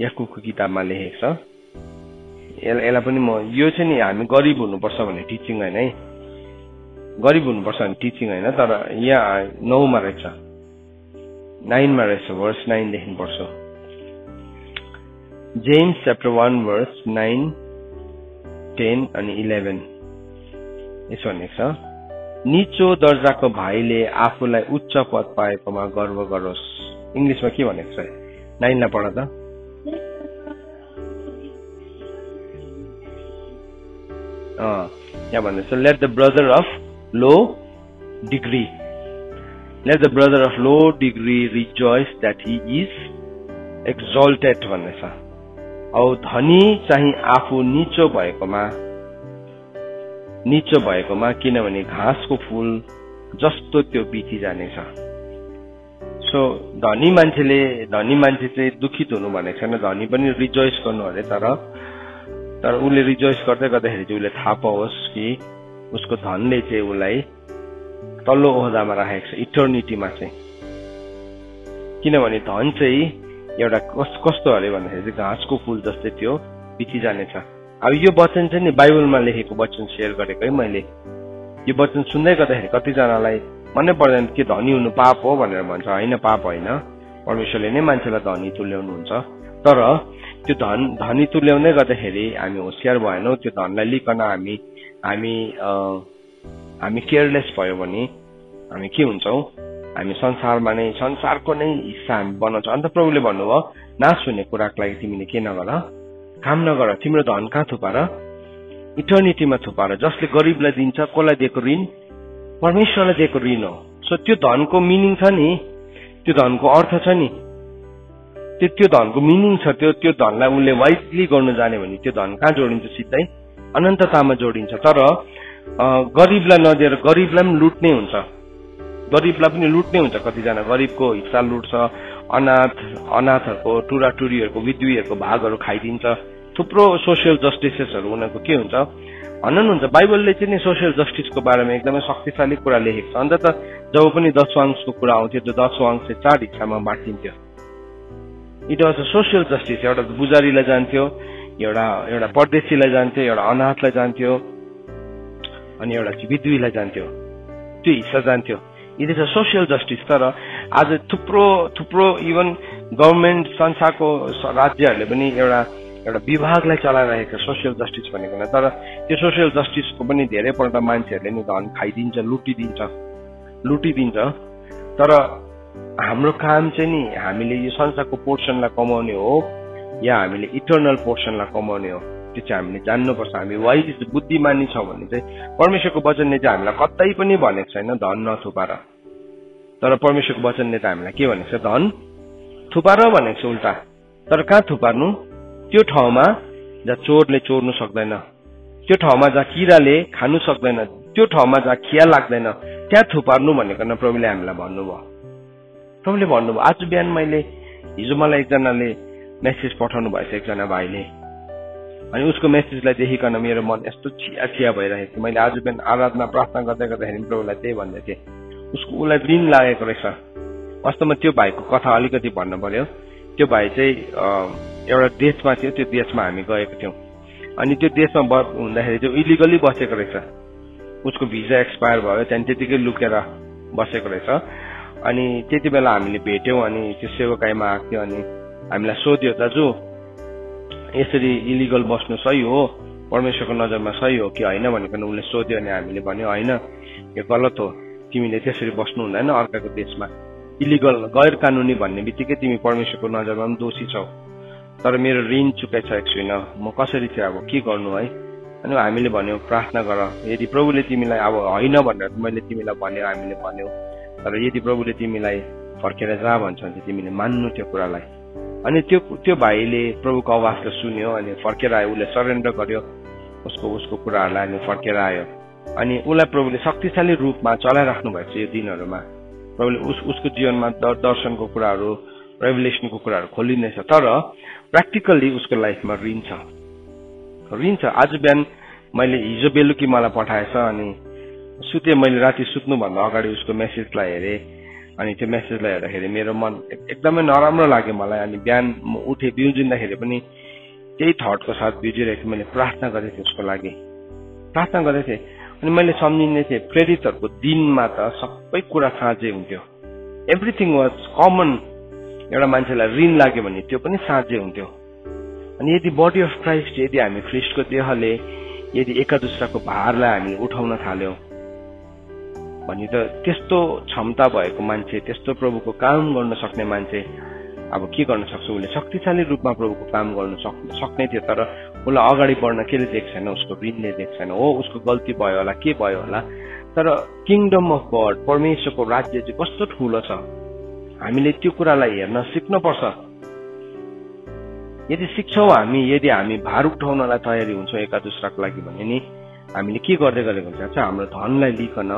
याकुबको किताबमा लेखेको छ। यसलाई पनि यो चाहिँ नि हामी गरिब हुनुपर्छ भन्ने टिचिङ होइन है। गरिब हुनुपर्छ भन्ने टिचिङ होइन, तर यहाँ 9 मा रहेछ, 9 मा रहेछ, verse 9 देखि पढ्छु। जेम्स च्याप्टर 1 verse 9, 10 अनि 11 यसो भनेको छ, निचो दर्जाको भाइले आफूलाई उच्च पद पाएकोमा गर्व गरोस्। इंग्लिशमा के भनेको छ? 9 लाई पढ त। यहाँ भन्दैछ let the brother of low degree rejoice that he is exalted भन्दैछ। औ धनी चाहिँ आफू नीचो भएकोमा किनभने घाँसको फूल जस्तो त्यो बिति जानेछ। सो धनी मान्छे चाहिँ दुखित हुनु भनेको छैन, धनी पनि रिजोइस गर्नु अरे, तर उसले रिजोइस गर्दै गर्दाखेरि चाहिँ उसले थाहा पाओस् कि उसको धनले चाहिँ उसलाई तल्लो ओहदामा राखेको छ इटर्निटीमा चाहिँ। किनभने धन चाहिँ एउटा कस्तो अरे भन्दाखेरि चाहिँ घाँसको फूल जस्तै त्यो बिति जानेछ। अब यो वचन चाहिँ नि बाइबलमा लेखेको वचन सेयर गरेको है मैले। यो वचन सुन्दै गर्दाखेरि कतिजनालाई मनै पर्दैन कि धनी हुनु पाप हो भनेर भन्छ। होइन, पाप होइन, परमेश्वरले नै मान्छेलाई धनी तुल्याउनुहुन्छ। तर त्यो धनी तुल्याउँदै गर्दाखेरि हामी होसियार भएनौँ, त्यो धनलाई लिकन हामी केयरलेस भयो भने हामी के हुन्छौँ, हामी संसारको नै हिस्सा हामी बनाउँछौँ। अन्त प्रभुले भन्नुभयो नाश हुने कुराको लागि तिमीले के नगर, काम नगर, तिम्रो धन कहाँ थुपार, इटर्निटीमा थुपार। जसले गरिबलाई दिन्छ, कसलाई दिएको ऋण, परमेश्वरलाई दिएको ऋण हो। सो त्यो धनको मिनिङ छ नि, त्यो धनको अर्थ छ नि, त्यो धनको मिनिङ छ। त्यो धनलाई उसले वाइजली गर्नु जाने भने त्यो धन कहाँ जोडिन्छ, सिधै अनन्ततामा जोडिन्छ। तर गरिबलाई नदिएर गरिबलाई पनि लुट्ने हुन्छ, कतिजना गरिबको हिस्सा लुट्छ, अनाथहरूको, टुराटुरीहरूको, विधुवीहरूको भागहरू खाइदिन्छ। थुप्रो सोसियल जस्टिसेसहरू उनीहरूको के हुन्छ, हनन हुन्छ। बाइबलले चाहिँ नि सोसियल जस्टिसको बारेमा एकदमै शक्तिशाली कुरा लेखेको छ। अन्त त जब पनि दशवांशको कुरा आउँथ्यो, त्यो दशवांश चाहिँ 4 हिस्सामा बाँडिन्थ्यो। It was a social justice. एउटा बुजारीलाई जान्थ्यो, एउटा परदेशीलाई जान्थ्यो, एउटा अनाथलाई जान्थ्यो, अनि एउटा चाहिँ विधुवीलाई जान्थ्यो, त्यो हिस्सा जान्थ्यो। It is a social justice. तर आज थुप्रो इभन गभर्मेन्ट, संस्थाको राज्यहरूले पनि एउटा विभागलाई चलाइरहेको छ सोसियल जस्टिस भनेको। तर त्यो सोसियल जस्टिसको पनि धेरैपल्ट मान्छेहरूले नि धन खाइदिन्छ, लुटिदिन्छ। तर हाम्रो काम चाहिँ नि हामीले यो संसारको पोर्सनलाई कमाउने हो या हामीले इटर्नल पोर्सनलाई कमाउने हो, त्यो चाहिँ हामीले जान्नुपर्छ। हामी वाइज बुद्धिमानी छौँ भने चाहिँ परमेश्वरको वचनले चाहिँ हामीलाई कतै पनि भनेको छैन धन नथुपार। तर परमेश्वरको वचनले त हामीलाई के भनेको छ, धन थुपार भनेको छ उल्टा। तर कहाँ थुपार्नु, त्यो ठाउँमा जहाँ चोरले चोर्नु सक्दैन, त्यो ठाउँमा जहाँ किराले खानु सक्दैन, त्यो ठाउँमा जहाँ खिया लाग्दैन, त्यहाँ थुपार्नु भनेको न प्रभुले हामीलाई भन्नुभयो। आज बिहान हिजो मलाई एकजनाले मेसेज पठाउनु भएछ, एकजना भाइले, अनि उसको मेसेजलाई देखिकन मेरो मन यस्तो चिया भइरहेको थियो। मैले आज बिहान आराधना प्रार्थना गर्दाखेरि प्रभुलाई त्यही भन्दै थिएँ, उसलाई ऋण लागेको रहेछ। वास्तवमा त्यो भाइको कथा अलिकति भन्नु पर्यो। त्यो भाइ चाहिँ एउटा देशमा थियो, त्यो देशमा हामी गएको थियौँ। अनि त्यो देशमा हुँदाखेरि चाहिँ इलिगली बसेको रहेछ, उसको भिजा एक्सपायर भयो, त्यहाँदेखि त्यतिकै लुकेर बसेको रहेछ। अनि त्यति बेला हामीले भेट्यौँ, अनि त्यो सेवाकाईमा आएको थियो। अनि हामीलाई सोध्यो, दाजु यसरी इलिगल बस्नु सही हो, परमेश्वरको नजरमा सही हो कि होइन भनेर उसले सोध्यो। अनि हामीले भन्यो होइन, यो गलत हो, तिमीले त्यसरी बस्नु हुँदैन अर्काको देशमा। इलिगल, गैर कानुनी भन्ने बित्तिकै तिमी परमेश्वरको नजरमा पनि दोषी छौ। तर मेरो ऋण चुकाइसकेको छुइनँ, म कसरी चाहिँ अब के गर्नु है। अनि हामीले भन्यो प्रार्थना गर, यदि प्रभुले तिमीलाई अब होइन भनेर मैले तिमीलाई भन्यो, हामीले भन्यो, तर यदि प्रभुले तिमीलाई फर्केर जा भन्छ भने तिमीले मान्नु त्यो कुरालाई। अनि त्यो भाइले प्रभुको आवाजलाई सुन्यो, अनि फर्केर आयो, उसले सरेन्डर गर्यो उसको कुराहरूलाई, अनि फर्केर आयो। अनि उसलाई प्रभुले शक्तिशाली रूपमा चलाइराख्नु भएको छ यो दिनहरूमा। प्रभुले उसको जीवनमा दर्शनको कुराहरू, रेभेलेसनको कुराहरू खोलिँदैछ। तर प्र्याक्टिकल्ली उसको लाइफमा ऋण छ। आज बिहान मैले हिजो बेलुकी मलाई पठाएछ, अनि मैले राति सुत्नुभन्दा अगाडि उसको मेसेजलाई हेरेँ। अनि त्यो मेसेजलाई हेर्दाखेरि मेरो मन एकदमै नराम्रो लाग्यो मलाई। अनि बिहान म उठेँ, बिउजिँदाखेरि पनि त्यही थटको साथ बिउजिरहेको थिएँ। मैले प्रार्थना गरेको थिएँ उसको लागि, अनि मैले सम्झिँदै थिएँ प्रेरितहरूको दिनमा त सबै कुरा साँझै हुन्थ्यो, एभ्रिथिङ वाज कमन। एउटा मान्छेलाई ऋण लाग्यो भने त्यो पनि साँझै हुन्थ्यो। अनि यदि बडी अफ क्राइस्ट, यदि हामी ख्रिस्टको देहले यदि एकादुसराको भारलाई हामी उठाउन थाल्यौँ भने त त्यस्तो क्षमता भएको मान्छे, त्यस्तो प्रभुको काम गर्न सक्ने मान्छे अब के गर्न सक्छ, उसले शक्तिशाली रूपमा प्रभुको काम गर्न सक्ने थियो। तर उसलाई अगाडि बढ्न केले दिएको छैन, उसको ऋणले दिएको छैन। हो उसको गल्ती भयो होला, के भयो होला, तर किङडम अफ गड, परमेश्वरको राज्य चाहिँ कस्तो ठुलो छ, हामीले त्यो कुरालाई हेर्न सिक्नुपर्छ। यदि सिक्छौँ यदि हामी भार उठाउनलाई तयारी हुन्छौँ एका दुसराको लागि भने नि हामीले के गर्दै गरेको हुन्छ, हाम्रो धनलाई लिकन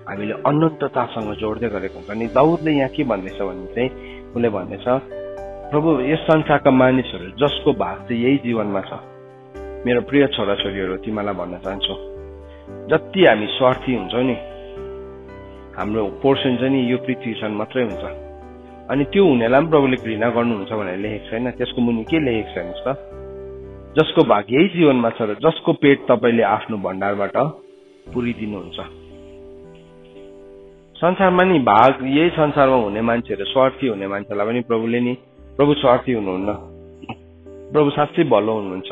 हामीले अनन्ततासँग जोड्दै गरेको हुन्छ। अनि दाउदले यहाँ के भन्दैछ भने चाहिँ उसले भन्दैछ, प्रभु यस संसारका मानिसहरू जसको भाग चाहिँ यही जीवनमा छ, मेरो प्रिय छोराछोरीहरू तिमीलाई भन्न चाहन्छु, जति हामी स्वार्थी हुन्छौँ नि हाम्रो पोर्सन चाहिँ नि यो पृथ्वीसँग मात्रै हुन्छ। अनि त्यो हुनेलाई पनि प्रभुले घृणा गर्नुहुन्छ भनेर लेखेको छैन, त्यसको मुनि के लेखेको छैन त, जसको भाग यही जीवनमा छ र जसको पेट तपाईँले आफ्नो भण्डारबाट पुरिदिनुहुन्छ। संसारमा नि भाग यही संसारमा हुने मान्छेहरू, स्वार्थी हुने मान्छेलाई पनि प्रभुले नि, प्रभु स्वार्थी हुनुहुन्न, प्रभु साँच्चै भलो हुनुहुन्छ,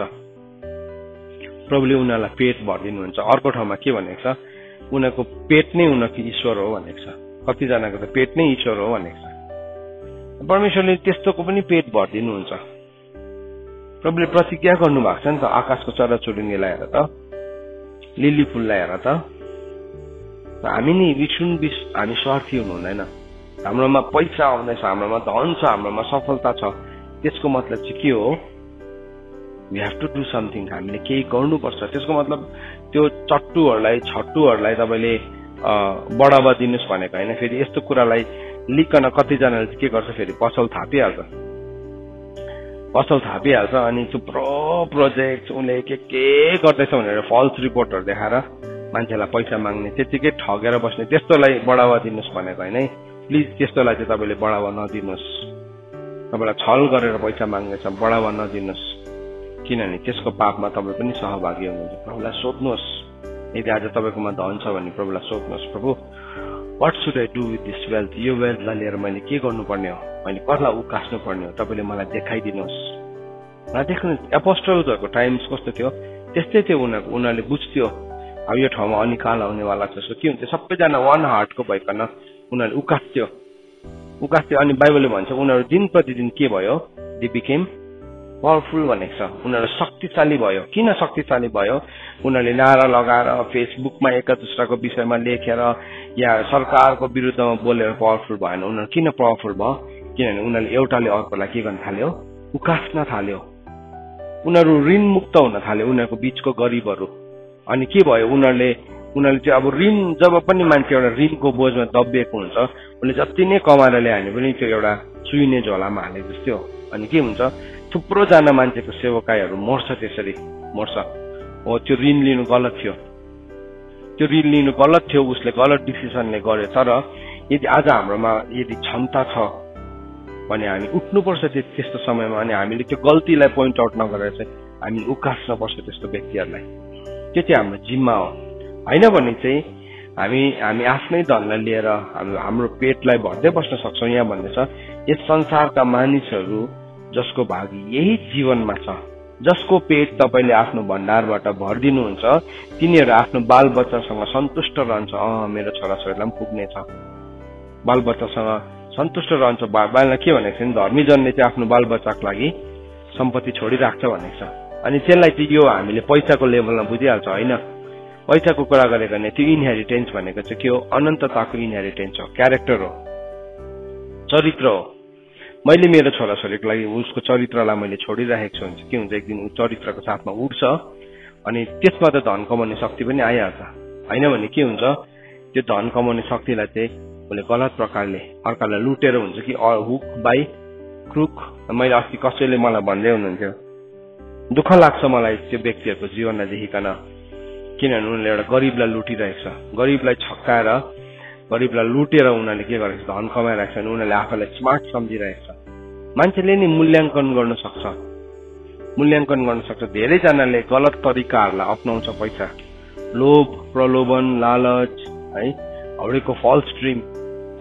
प्रभुले उनीहरूलाई पेट भरिदिनुहुन्छ। अर्को ठाउँमा के भनेको छ, उनीहरूको पेट नै उनीहरूको ईश्वर हो भनेको छ, कतिजनाको त पेट नै ईश्वर हो भनेको छ। परमेश्वरले त्यस्तोको पनि पेट भरिदिनुहुन्छ। प्रभुले प्रतिज्ञा गर्नु भएको छ नि त, आकाशको चराचुरुङ्गीलाई हेर त, लिली फुललाई हेर त। हामी नि हामी स्वार्थी हुनु हुँदैन। हाम्रोमा पैसा आउँदैछ, हाम्रोमा धन छ, हाम्रोमा सफलता छ, त्यसको मतलब चाहिँ के हो, we have to do something, हामीले केही गर्नुपर्छ। त्यसको मतलब त्यो छट्टुहरूलाई तपाईँले बढावा दिनुहोस् भनेको होइन। फेरि यस्तो कुरालाई लिकन कतिजनाले के गर्छ, फेरि पसल थापिहाल्छ अनि थुप्रो प्रोजेक्ट उसले के गर्दैछ भनेर फल्स रिपोर्टहरू देखाएर मान्छेलाई पैसा माग्ने, त्यतिकै ठगेर बस्ने, त्यस्तोलाई बढावा दिनुहोस् भनेको होइन है। प्लिज त्यस्तोलाई चाहिँ तपाईँले बढावा नदिनुहोस्। तपाईँलाई छल गरेर पैसा माग्नेछ, बढावा नदिनुहोस्, किनभने त्यसको पापमा तपाईँ पनि सहभागी हुनुहुन्छ। प्रभुलाई सोध्नुहोस्, यदि आज तपाईँकोमा धन छ भने प्रभुलाई सोध्नुहोस्, प्रभु what should I do with this wealth, यो वेल्थलाई लिएर मैले के गर्नुपर्ने हो, मैले कसलाई उकास्नु पर्ने हो, तपाईँले मलाई देखाइदिनुहोस्। मलाई देख्नु एपोस्टल्सहरूको टाइम्स कस्तो थियो, त्यस्तै थियो उनीहरूले बुझ्थ्यो अब यो ठाउँमा अनिकाल आउनेवाला छ। के हुन्थ्यो, सबैजना वान हार्टको भइकन उनीहरूले उकास्थ्यो। अनि बाइबलले भन्छ उनीहरू दिन प्रतिदिन के भयो, दे बिकेम पावरफुल भनेको छ, उनीहरू शक्तिशाली भयो। किन शक्तिशाली भयो, उनीहरूले नारा लगाएर फेसबुकमा एका दुसराको विषयमा लेखेर या सरकारको विरुद्धमा बोलेर पावरफुल भएन। उनीहरू किन पावरफुल भयो, किनभने उनीहरूले एउटाले अर्कोलाई के गर्न थाल्यो, उकास्न थाल्यो। उनीहरू ऋण मुक्त हुन थाल्यो, उनीहरूको बीचको गरिबहरू। अनि के भयो, उनीहरूले चाहिँ अब ऋण, जब पनि मान्छे एउटा ऋणको बोझमा दबिएको हुन्छ, उसले जति नै कमाएर ल्यायो भने पनि त्यो एउटा चुइने झोलामा हालेको जस्तै हो। अनि के हुन्छ, थुप्रो जना मान्छेको सेवकाईहरू मर्छ, त्यसरी मर्छ। हो त्यो ऋण लिनु गलत थियो, उसले गलत डिसिसनले गर्यो। तर यदि आज हाम्रोमा यदि क्षमता छ भने हामी उठ्नुपर्छ त्यस्तो समयमा, अनि हामीले त्यो गल्तीलाई पोइन्ट आउट नगरेर चाहिँ हामी उकास्न पर्छ त्यस्तो व्यक्तिहरूलाई। त्यो चाहिँ हाम्रो जिम्मा हो। होइन भने चाहिँ हामी आफ्नै धनलाई लिएर हाम्रो पेटलाई भर्दै बस्न सक्छौँ। यहाँ भन्दैछ, यस संसारका मानिसहरू जसको भाग यही जीवनमा छ, जसको पेट तपाईँले आफ्नो भण्डारबाट भरिदिनुहुन्छ, तिनीहरू आफ्नो बालबच्चासँग सन्तुष्ट रहन्छ। मेरो छोराछोरीलाई पनि पुग्नेछ, बालबच्चासँग सन्तुष्ट रहन्छ। बाइबलले के भनेको छ, धर्मी जनले चाहिँ आफ्नो बालबच्चाको लागि सम्पत्ति छोडिराख्छ भनेको छ। अनि त्यसलाई चाहिँ यो हामीले पैसाको लेभलमा बुझिहाल्छ होइन। पैसाको कुरा गरेको भने त्यो इनहेरिटेन्स भनेको चाहिँ के हो, अनन्तताको इनहेरिटेन्स हो, क्यारेक्टर हो, चरित्र हो। मैले मेरो छोराछोरीको लागि उसको चरित्रलाई मैले छोडिराखेको छु भने के हुन्छ, एक दिन ऊ चरित्रको साथमा उठ्छ अनि त्यसमा त धन कमाउने शक्ति पनि आइहाल्छ। होइन भने के हुन्छ, त्यो धन कमाउने शक्तिलाई चाहिँ उसले गलत प्रकारले अर्कालाई लुटेर हुन्छ कि हुक बाई क्रुक। मैले अस्ति कसैले मलाई भन्दै हुनुहुन्थ्यो, दुःख लाग्छ मलाई त्यो व्यक्तिहरूको जीवनलाई देखिकन, किनभने उनीहरूले एउटा गरिबलाई लुटिरहेको छ, गरिबलाई छक्काएर गरिबलाई लुटेर उनीहरूले के गरेको छ, धन कमाइरहेको छ। उनीहरूले आफूलाई स्मार्ट सम्झिरहेको छ। मान्छेले नि मूल्याङ्कन गर्न सक्छ। धेरैजनाले गलत तरिकाहरूलाई अपनाउँछ, पैसा, लोभ, प्रलोभन, लालच है, हौडेको फल्स ड्रिम।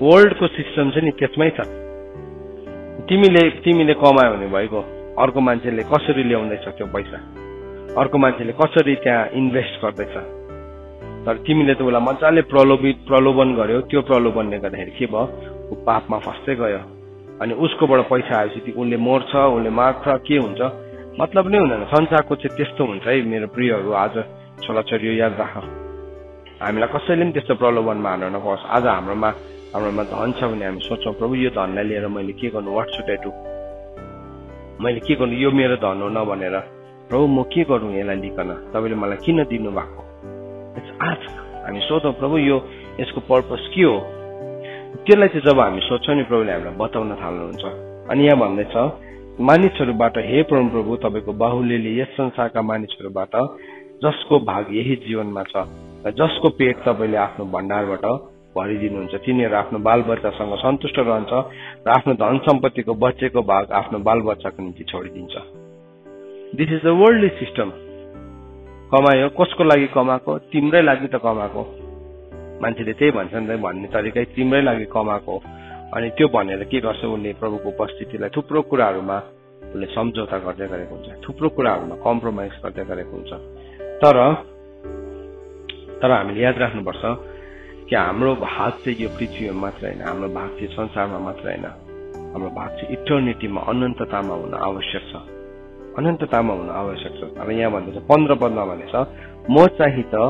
वर्ल्डको सिस्टम चाहिँ नि त्यसमै छ। तिमीले कमायो भने भइगयो, अर्को मान्छेले कसरी ल्याउँदैछ त्यो पैसा, अर्को मान्छेले कसरी त्यहाँ इन्भेस्ट गर्दैछ। तर तिमीले त उसलाई मजाले प्रलोभन गर्यो, त्यो प्रलोभनले गर्दाखेरि के भयो, ऊ पापमा फस्दै गयो। अनि उसकोबाट पैसा आएपछि उसले मर्छ, उसले मार्छ, के हुन्छ, मतलब नै हुँदैन। संसारको चाहिँ त्यस्तो हुन्छ है मेरो प्रियहरू। आज छोराछोरी याद राख, हामीलाई कसैले पनि त्यस्तो प्रलोभनमा हाल्न नपाओस्। आज हाम्रोमा धन छ भने हामी सोच्छौँ प्रभु यो धनलाई लिएर मैले के गर्नु, व्हाट शुड आई डू, मैले के गर्नु, यो मेरो धन हो न भनेर प्रभु म के गरौँ यसलाई लिकन, तपाईँले मलाई किन दिनु भएको। हामी सोधौँ प्रभु यो यसको पर्पस के हो। त्यसलाई चाहिँ जब हामी सोध्छौँ नि प्रभुले हामीलाई बताउन थाल्नुहुन्छ। अनि यहाँ भन्दैछ मानिसहरूबाट हे परमप्रभु तपाईँको बाहुल्यले यस संसारका मानिसहरूबाट जसको भाग यही जीवनमा छ र जसको पेट तपाईँले आफ्नो भण्डारबाट भरिदिनुहुन्छ तिनीहरू आफ्नो बालबच्चासँग सन्तुष्ट रहन्छ र आफ्नो धन सम्पत्तिको बचेको भाग आफ्नो बालबच्चाको निम्ति छोडिदिन्छ। This is the worldly system. कमायो कसको लागि कमाएको, तिम्रै लागि त कमाएको। मान्छेले त्यही भन्छ नि त, भन्ने तरिकै तिम्रै लागि कमाएको। अनि त्यो भनेर के गर्छ उसले प्रभुको उपस्थितिलाई थुप्रो कुराहरूमा उसले सम्झौता गर्दै गरेको हुन्छ, थुप्रो कुराहरूमा कम्प्रोमाइज गर्दै गरेको हुन्छ। तर हामीले याद राख्नुपर्छ कि हाम्रो भाग चाहिँ यो पृथ्वीमा मात्र होइन, हाम्रो भाग चाहिँ संसारमा मात्र होइन, हाम्रो भाग चाहिँ इटर्निटीमा अनन्ततामा हुन आवश्यक छ, अनन्ततामा हुन आवश्यक छ। अब यहाँ भन्दैछ 15 पदमा भनेछ म चाहिँ त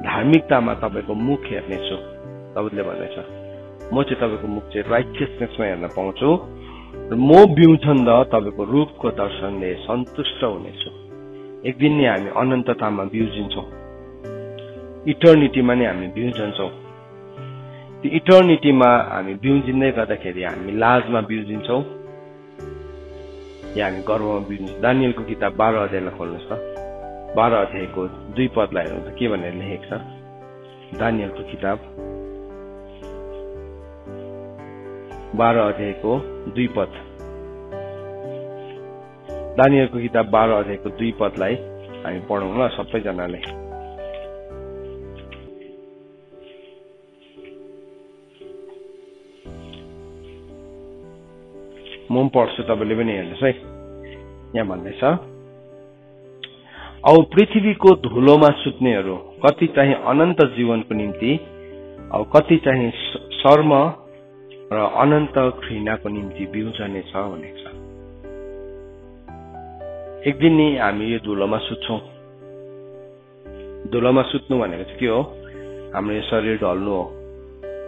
धार्मिकतामा तपाईँको मुख हेर्नेछु। दाउदले भन्दैछ म चाहिँ तपाईँको मुख चाहिँ राइचियसनेसमा हेर्न पाउँछु र म बिउझन्दा तपाईँको रूपको दर्शनले सन्तुष्ट हुनेछु। एक दिन नै हामी अनन्ततामा बिउजिन्छौँ, इटर्निटीमा नै हामी बिउजन्छौँ। त्यो इटर्निटीमा हामी बिउजिँदै गर्दाखेरि हामी लाजमा बिउजिन्छौँ या हामी गर्वमा बिउजिन्छौँ। दानियलको किताब 12 अध्यायलाई खोल्नुहोस् त। 12 अध्यायको 2 पदलाई हेर्नु त के भनेर लेखेको छ। दानियलको किताब 12 अध्यायको 2 पद। दानियलको किताब 12 अध्यायको 2 पदलाई हामी पढौँ ल सबैजनाले। म पढ्छु, तपाईँले पनि हेर्नुहोस् है। यहाँ भन्दैछ औ पृथ्वीको धुलोमा सुत्नेहरू कति चाहिँ अनन्त जीवनको निम्ति औ कति चाहिँ शर्म र अनन्त घृणाको निम्ति बिउजने छ भनेको छ। एक दिन नि हामी यो धुलोमा सुत्छौँ। धुलोमा सुत्नु भनेको चाहिँ के हो, हाम्रो यो शरीर ढल्नु हो,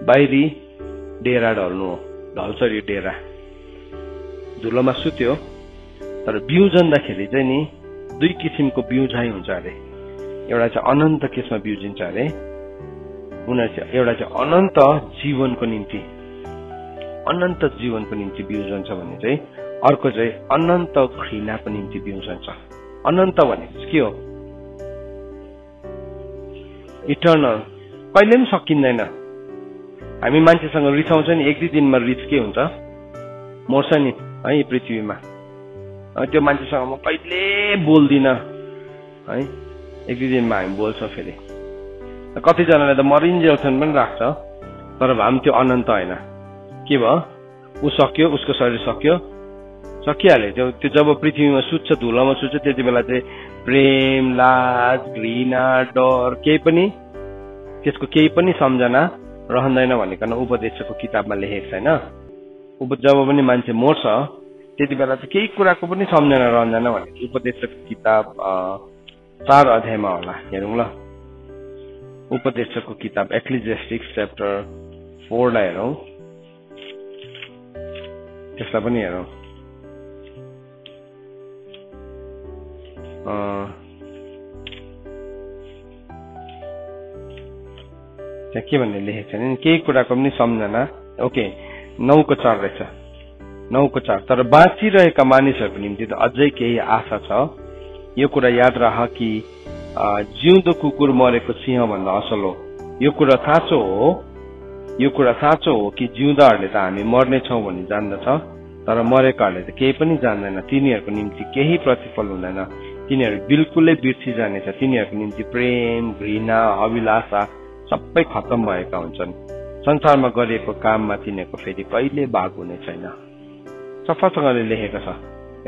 बाहिरी डेरा ढल्नु हो, ढल्छ यो डेरा। धुलोमा सुत्यो तर बिउजन्दाखेरि चाहिँ नि 2 किसिमको बिउझाइ हुन्छ अरे। एउटा चाहिँ अनन्त केसमा बिउजिन्छ अरे, एउटा चाहिँ अनन्त जीवनको निम्ति, अनन्त जीवनको निम्ति बिउजन्छ भने चाहिँ अर्को चाहिँ अनन्त घृणाको निम्ति बिउजन्छ। अनन्त भनेको के हो, इटर्नल, कहिले पनि सकिँदैन। हामी मान्छेसँग रिसाउँछ नि, 1-2 दिनमा रिस के हुन्छ, मर्छ नि है पृथ्वीमा। त्यो मान्छेसँग म कहिले बोल्दिन है, 1-2 दिनमा हामी बोल्छौँ फेरि। कतिजनाले त मरिन्जेलसम्म पनि राख्छ, तर भए त्यो अनन्त होइन। के भयो, ऊ सक्यो, उसको शरीर सक्यो, सकिहाल्यो। त्यो जब पृथ्वीमा सुत्छ, धुलोमा सुत्छ, त्यति बेला चाहिँ प्रेम, लाज, घृणा, डर केही पनि, त्यसको केही पनि सम्झना रहँदैन भनिकन उपदेशको किताबमा लेखेको छैन। जब पनि मान्छे मर्छ त्यति बेला चाहिँ केही कुराको पनि सम्झना रहँदैन भने उपदेशको किताब 4 अध्यायमा होला, हेरौँ ल। उपदेशको किताब एक्लिजियास्टिक्स च्याप्टर 4 लाई हेरौँ, त्यसलाई पनि हेरौँ। त्यहाँ के भन्ने लेखेको छैन नि, केही कुराको पनि सम्झना। ओके, 9:4 रहेछ, 9:4। तर बाँचिरहेका मानिसहरूको निम्ति त अझै केही आशा छ। यो कुरा याद राख कि जिउँदो कुकुर मरेको सिंह भन्दा असल हो। यो कुरा साँचो हो, यो कुरा साँचो हो कि जिउँदाहरूले त हामी मर्नेछौँ भनी जान्दछ, तर मरेकाहरूले त केही पनि जान्दैन। तिनीहरूको निम्ति केही प्रतिफल हुँदैन, तिनीहरू बिल्कुलै बिर्सी जानेछ। तिनीहरूको निम्ति प्रेम, घृणा, अभिलाषा सबै खत्तम भएका हुन्छन्। संसारमा गरिएको काममा तिनीहरूको फेरि कहिले भाग हुने छैन। सफासँगले लेखेको छ।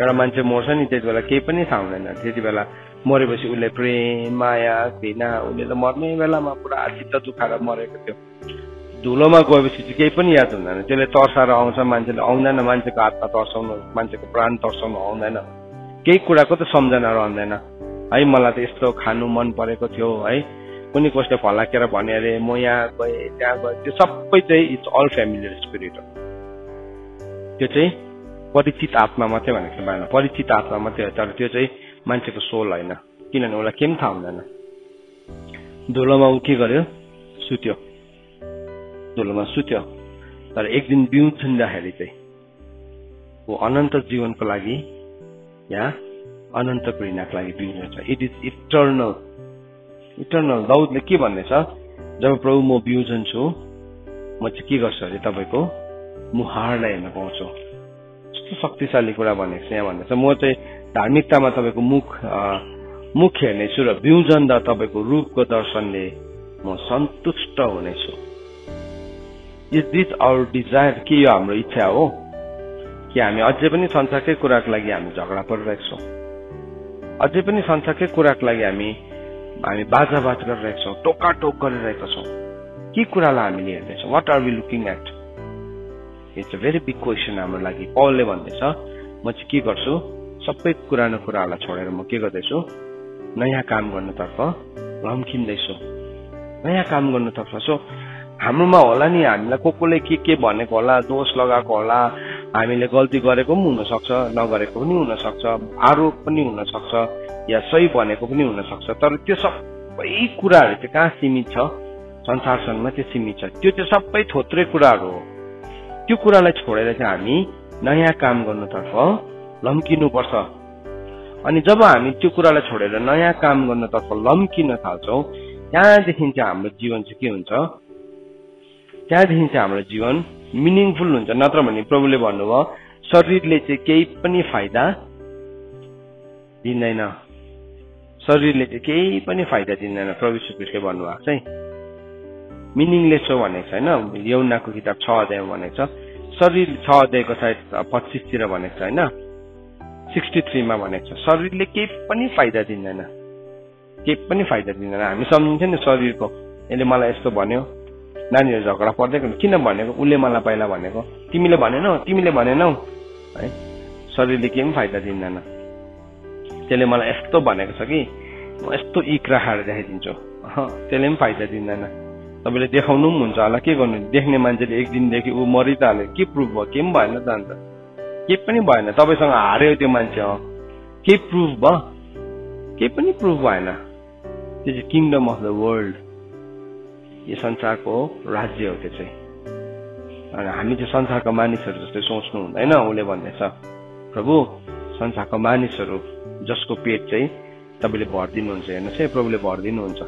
एउटा मान्छे मर्छ नि, त्यति बेला केही पनि थाहा हुँदैन। त्यति बेला मरेपछि उसले प्रेम, माया, घृणा, उसले त मर्ने बेलामा पुरा चित्त दुखाएर मरेको थियो। धुलोमा गएपछि चाहिँ केही पनि याद हुँदैन। त्यसले तर्साएर आउँछ, मान्छेले आउँदैन, मान्छेको हातमा तर्साउनु, मान्छेको प्राण तर्साउनु आउँदैन। केही कुराको त सम्झना रहँदैन है। मलाई त यस्तो खानु मन परेको थियो है, कुनै कसले फलाकेर भने अरे म यहाँ गएँ त्यहाँ गएँ, त्यो सबै चाहिँ इट्स अल फ्यामिलियर स्पिरिट हो। त्यो चाहिँ परिचित आत्मा मात्रै भनेको भएन, परिचित आत्मा मात्रै हो, तर त्यो चाहिँ मान्छेको सोल होइन, किनभने उसलाई केही पनि थाहा हुँदैन। धुलोमा ऊ के गर्यो, सुत्यो, धुलोमा सुत्यो, तर एक दिन बिउझिँदाखेरि चाहिँ ऊ अनन्त जीवनको लागि या अनन्त घृणाको लागि बिउझ्छ। It is eternal. इटर्नल। दाउदले के भन्दैछ, जब प्रभु म बिउझन्छु म चाहिँ के गर्छु अरे तपाईँको मुहारलाई हेर्न पाउँछु। कस्तो शक्तिशाली कुरा भनेको छ यहाँ भन्दैछ, म चाहिँ धार्मिकतामा तपाईँको मुख हेर्नेछु र बिउजन्दा तपाईँको रूपको दर्शनले म सन्तुष्ट हुनेछु। Is this our desire? के यो हाम्रो इच्छा हो कि हामी अझै पनि संसारकै कुराको लागि हामी झगडा परिरहेको छौँ, अझै पनि संसारकै कुराको लागि हामी बाजाबाज गरिरहेको छौँ, टोकाटोक गरिरहेका छौँ? के कुरालाई हामीले हेर्दैछौँ? What are we looking at? It's a very big question हाम्रो लागि। पौलले भन्दैछ म चाहिँ के गर्छु, सबै पुरानो कुराहरूलाई छोडेर म के गर्दैछु, नयाँ काम गर्नुतर्फ लम्किँदैछु, नयाँ काम गर्नुतर्फ। सो हाम्रोमा होला नि, हामीलाई कसले के भनेको होला, दोष लगाएको होला, हामीले गल्ती गरेको पनि हुनसक्छ, नगरेको पनि हुनसक्छ, आरोप पनि हुनसक्छ, या सही भनेको पनि हुनसक्छ, तर त्यो सबै कुराहरू चाहिँ कहाँ सीमित छ? संसारसम्म त्यो सीमित छ। त्यो चाहिँ सबै थोत्रै कुराहरू हो। त्यो कुरालाई छोडेर चाहिँ हामी नयाँ काम गर्नुतर्फ लम्किनुपर्छ। अनि जब हामी त्यो कुरालाई छोडेर नयाँ काम गर्नतर्फ लम्किन थाल्छौँ, त्यहाँदेखि चाहिँ हाम्रो जीवन चाहिँ के हुन्छ, त्यहाँदेखि चाहिँ हाम्रो जीवन मिनिङफुल हुन्छ। नत्र भने प्रभुले भन्नुभयो शरीरले चाहिँ केही पनि फाइदा दिँदैन, शरीरले चाहिँ केही पनि फाइदा दिँदैन। प्रभु यीशु ख्रीष्टले भन्नुभएको चाहिँ मिनिङलेस हो भनेको छैन। यूहन्नाको किताब 6 अध्यायमा भनेको छ, शरीर 6 अध्यायको सायद 25 भनेको छ होइन, 63 मा भनेको छ, शरीरले केही पनि फाइदा दिँदैन, केही पनि फाइदा दिँदैन। हामी सम्झिन्छ नि शरीरको, यसले मलाई यस्तो भन्यो, नानीहरू झगडा पर्दैको किन भनेको, उसले मलाई पहिला भनेको, तिमीले भनेनौ, तिमीले भनेनौ है। शरीरले केही पनि फाइदा दिँदैन। त्यसले मलाई यस्तो भनेको छ कि म यस्तो इक्रा खाएर देखाइदिन्छु, त्यसले पनि फाइदा दिँदैन। तपाईँले देखाउनु पनि हुन्छ होला, के गर्नु, देख्ने मान्छेले एक दिनदेखि ऊ मरि त हाल्यो, के प्रुफ भयो? केही पनि भएन त, अन्त केही पनि भएन। तपाईँसँग हार्यो त्यो मान्छे, केही प्रुफ भयो? केही पनि प्रुफ भएन। त्यो चाहिँ किङडम अफ द वर्ल्ड, यो संसारको राज्य हो त्यो चाहिँ। अनि हामी चाहिँ संसारका मानिसहरू जस्तै सोच्नु हुँदैन। उसले भन्दैछ प्रभु संसारका मानिसहरू जसको पेट चाहिँ तपाईँले भरिदिनुहुन्छ, हेर्नुहोस् है, प्रभुले भरिदिनुहुन्छ,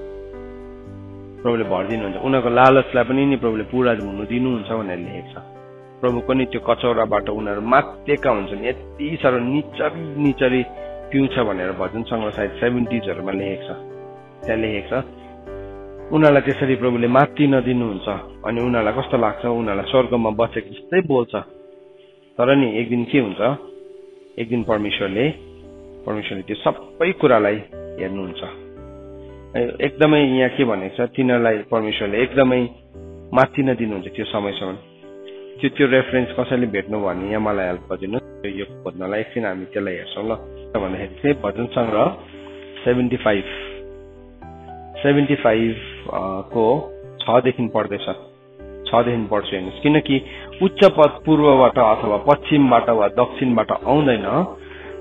प्रभुले भरिदिनुहुन्छ। उनीहरूको लालचलाई पनि नि प्रभुले पुरा हुनु दिनुहुन्छ भनेर लेखेको छ। प्रभुको नि त्यो कचौराबाट उनीहरू मातेका हुन्छन्, यति साह्रो निचरी निचरी पिउँछ भनेर भजन सङ्ग्रह सायद 70s लेखेको छ। त्यहाँ लेखेको छ उनीहरूलाई त्यसरी प्रभुले मात्ति नदिनुहुन्छ, अनि उनीहरूलाई कस्तो लाग्छ, उनीहरूलाई स्वर्गमा बसेको जस्तै बोल्छ। तर नि एक दिन के हुन्छ, एक दिन परमेश्वरले त्यो सबै कुरालाई हेर्नुहुन्छ। एकदमै यहाँ के भनेको छ, तिनीहरूलाई परमेश्वरले एकदमै माथि नदिनुहुन्छ त्यो समयसम्म। त्यो रेफरेन्स कसैले भेट्नु भने यहाँ मलाई हेल्प गरिदिनु, यो खोज्नलाई एकछिन हामी त्यसलाई हेर्छौँ ल। भन्दाखेरि चाहिँ भजन सङ्ग्रह 75 को 6 देखि पढ्दैछ, 6 देखि पढ्छु हेर्नुहोस्। किनकि उच्च पद पूर्वबाट अथवा पश्चिमबाट वा दक्षिणबाट आउँदैन,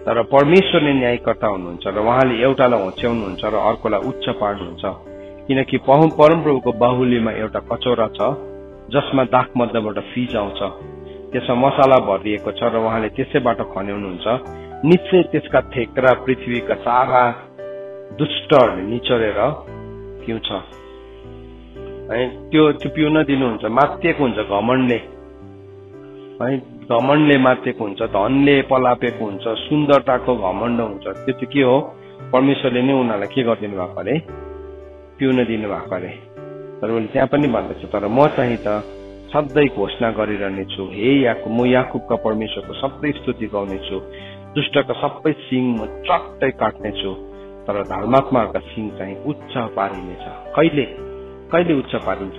तर परमेश्वरले न्यायकर्ता हुनुहुन्छ र उहाँले एउटालाई होच्याउनुहुन्छ र अर्कोलाई उच्च पार्नुहुन्छ। किनकि परमप्रभुको बाहुलीमा एउटा कचौरा छ जसमा दाग मध्यबाट फिज आउँछ, त्यसमा मसाला भरिएको छ र उहाँले त्यसैबाट खन्याउनुहुन्छ। निश्चय त्यसका थेक्रा पृथ्वीका सारा दुष्टहरूले निचरेर पिउँछ। त्यो पिउन दिनुहुन्छ। मात्तिएको हुन्छ घमण्डले है, घमण्डले मात्तिएको हुन्छ, धनले पलापेको हुन्छ, सुन्दरताको घमण्ड हुन्छ। त्यो चाहिँ के हो, परमेश्वरले नै उनीहरूलाई के गरिदिनु भएको अरे, पिउन दिनु भएको अरे। तर उसले त्यहाँ पनि भन्दैछ, तर म चाहिँ त सधैँ घोषणा गरिरहनेछु, हे याकुब, म याकुबका परमेश्वरको सबै स्तुति गाउनेछु। दुष्टका सबै सिङ म चट्टै काट्नेछु, तर धर्मात्माहरूका सिङ चाहिँ उच्च पारिनेछ। कहिले उच्च पारिन्छ?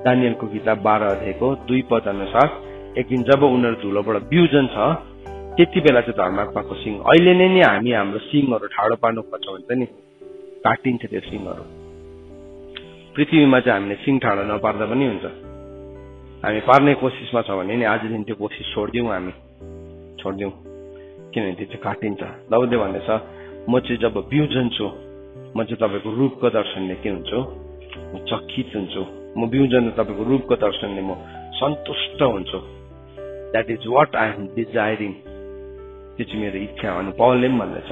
दानियलको किताब 12 अध्यायको 2 पद अनुसार एक दिन जब उनीहरू धुलोबाट बिउजन छ, त्यति बेला चाहिँ धर्मात्माको सिङ अहिले नै नि हामी हाम्रो सिङहरू ठाडो पार्नु खोज्छौँ हुन्छ नि काटिन्छ त्यो सिङहरू पृथ्वीमा चाहिँ हामीले सिङ ठाडो नपार्दा पनि हुन्छ हामी पार्ने कोसिसमा छ भने नि आजदेखि त्यो कोसिस छोडिदिउँ हामी छोडिदिउँ किनभने त्यो चाहिँ काटिन्छ दाउदले भन्दैछ म चाहिँ जब बिउजन्छु म चाहिँ तपाईँको रूपको दर्शनले के हुन्छु म चकित हुन्छु म बिउजन तपाईँको रूपको दर्शनले म सन्तुष्ट हुन्छु that is what I am desiring त्यो चाहिँ मेरो इच्छा हो अनि पौलले पनि भन्दैछ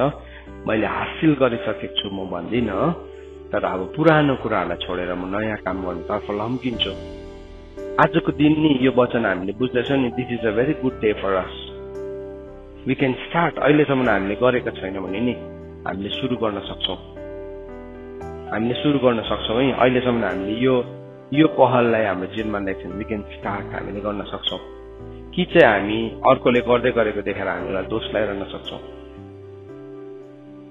मैले हासिल गरिसकेको छु म भन्दिनँ तर अब पुरानो कुराहरूलाई छोडेर म नयाँ काम गर्नुतर्फ लम्किन्छु आजको दिन नि यो वचन हामीले बुझ्दैछौँ नि this is a very good day for us we can start अहिलेसम्म हामीले गरेका छैन भने नि हामीले सुरु गर्न सक्छौँ है अहिलेसम्म हामीले यो पहललाई हाम्रो जीवनमा ल्याएको वी क्यान स्टार्ट हामीले गर्न सक्छौँ कि चाहिँ हामी अर्कोले गर्दै गरेको देखेर हामीलाई दोष लगाइरहन सक्छौँ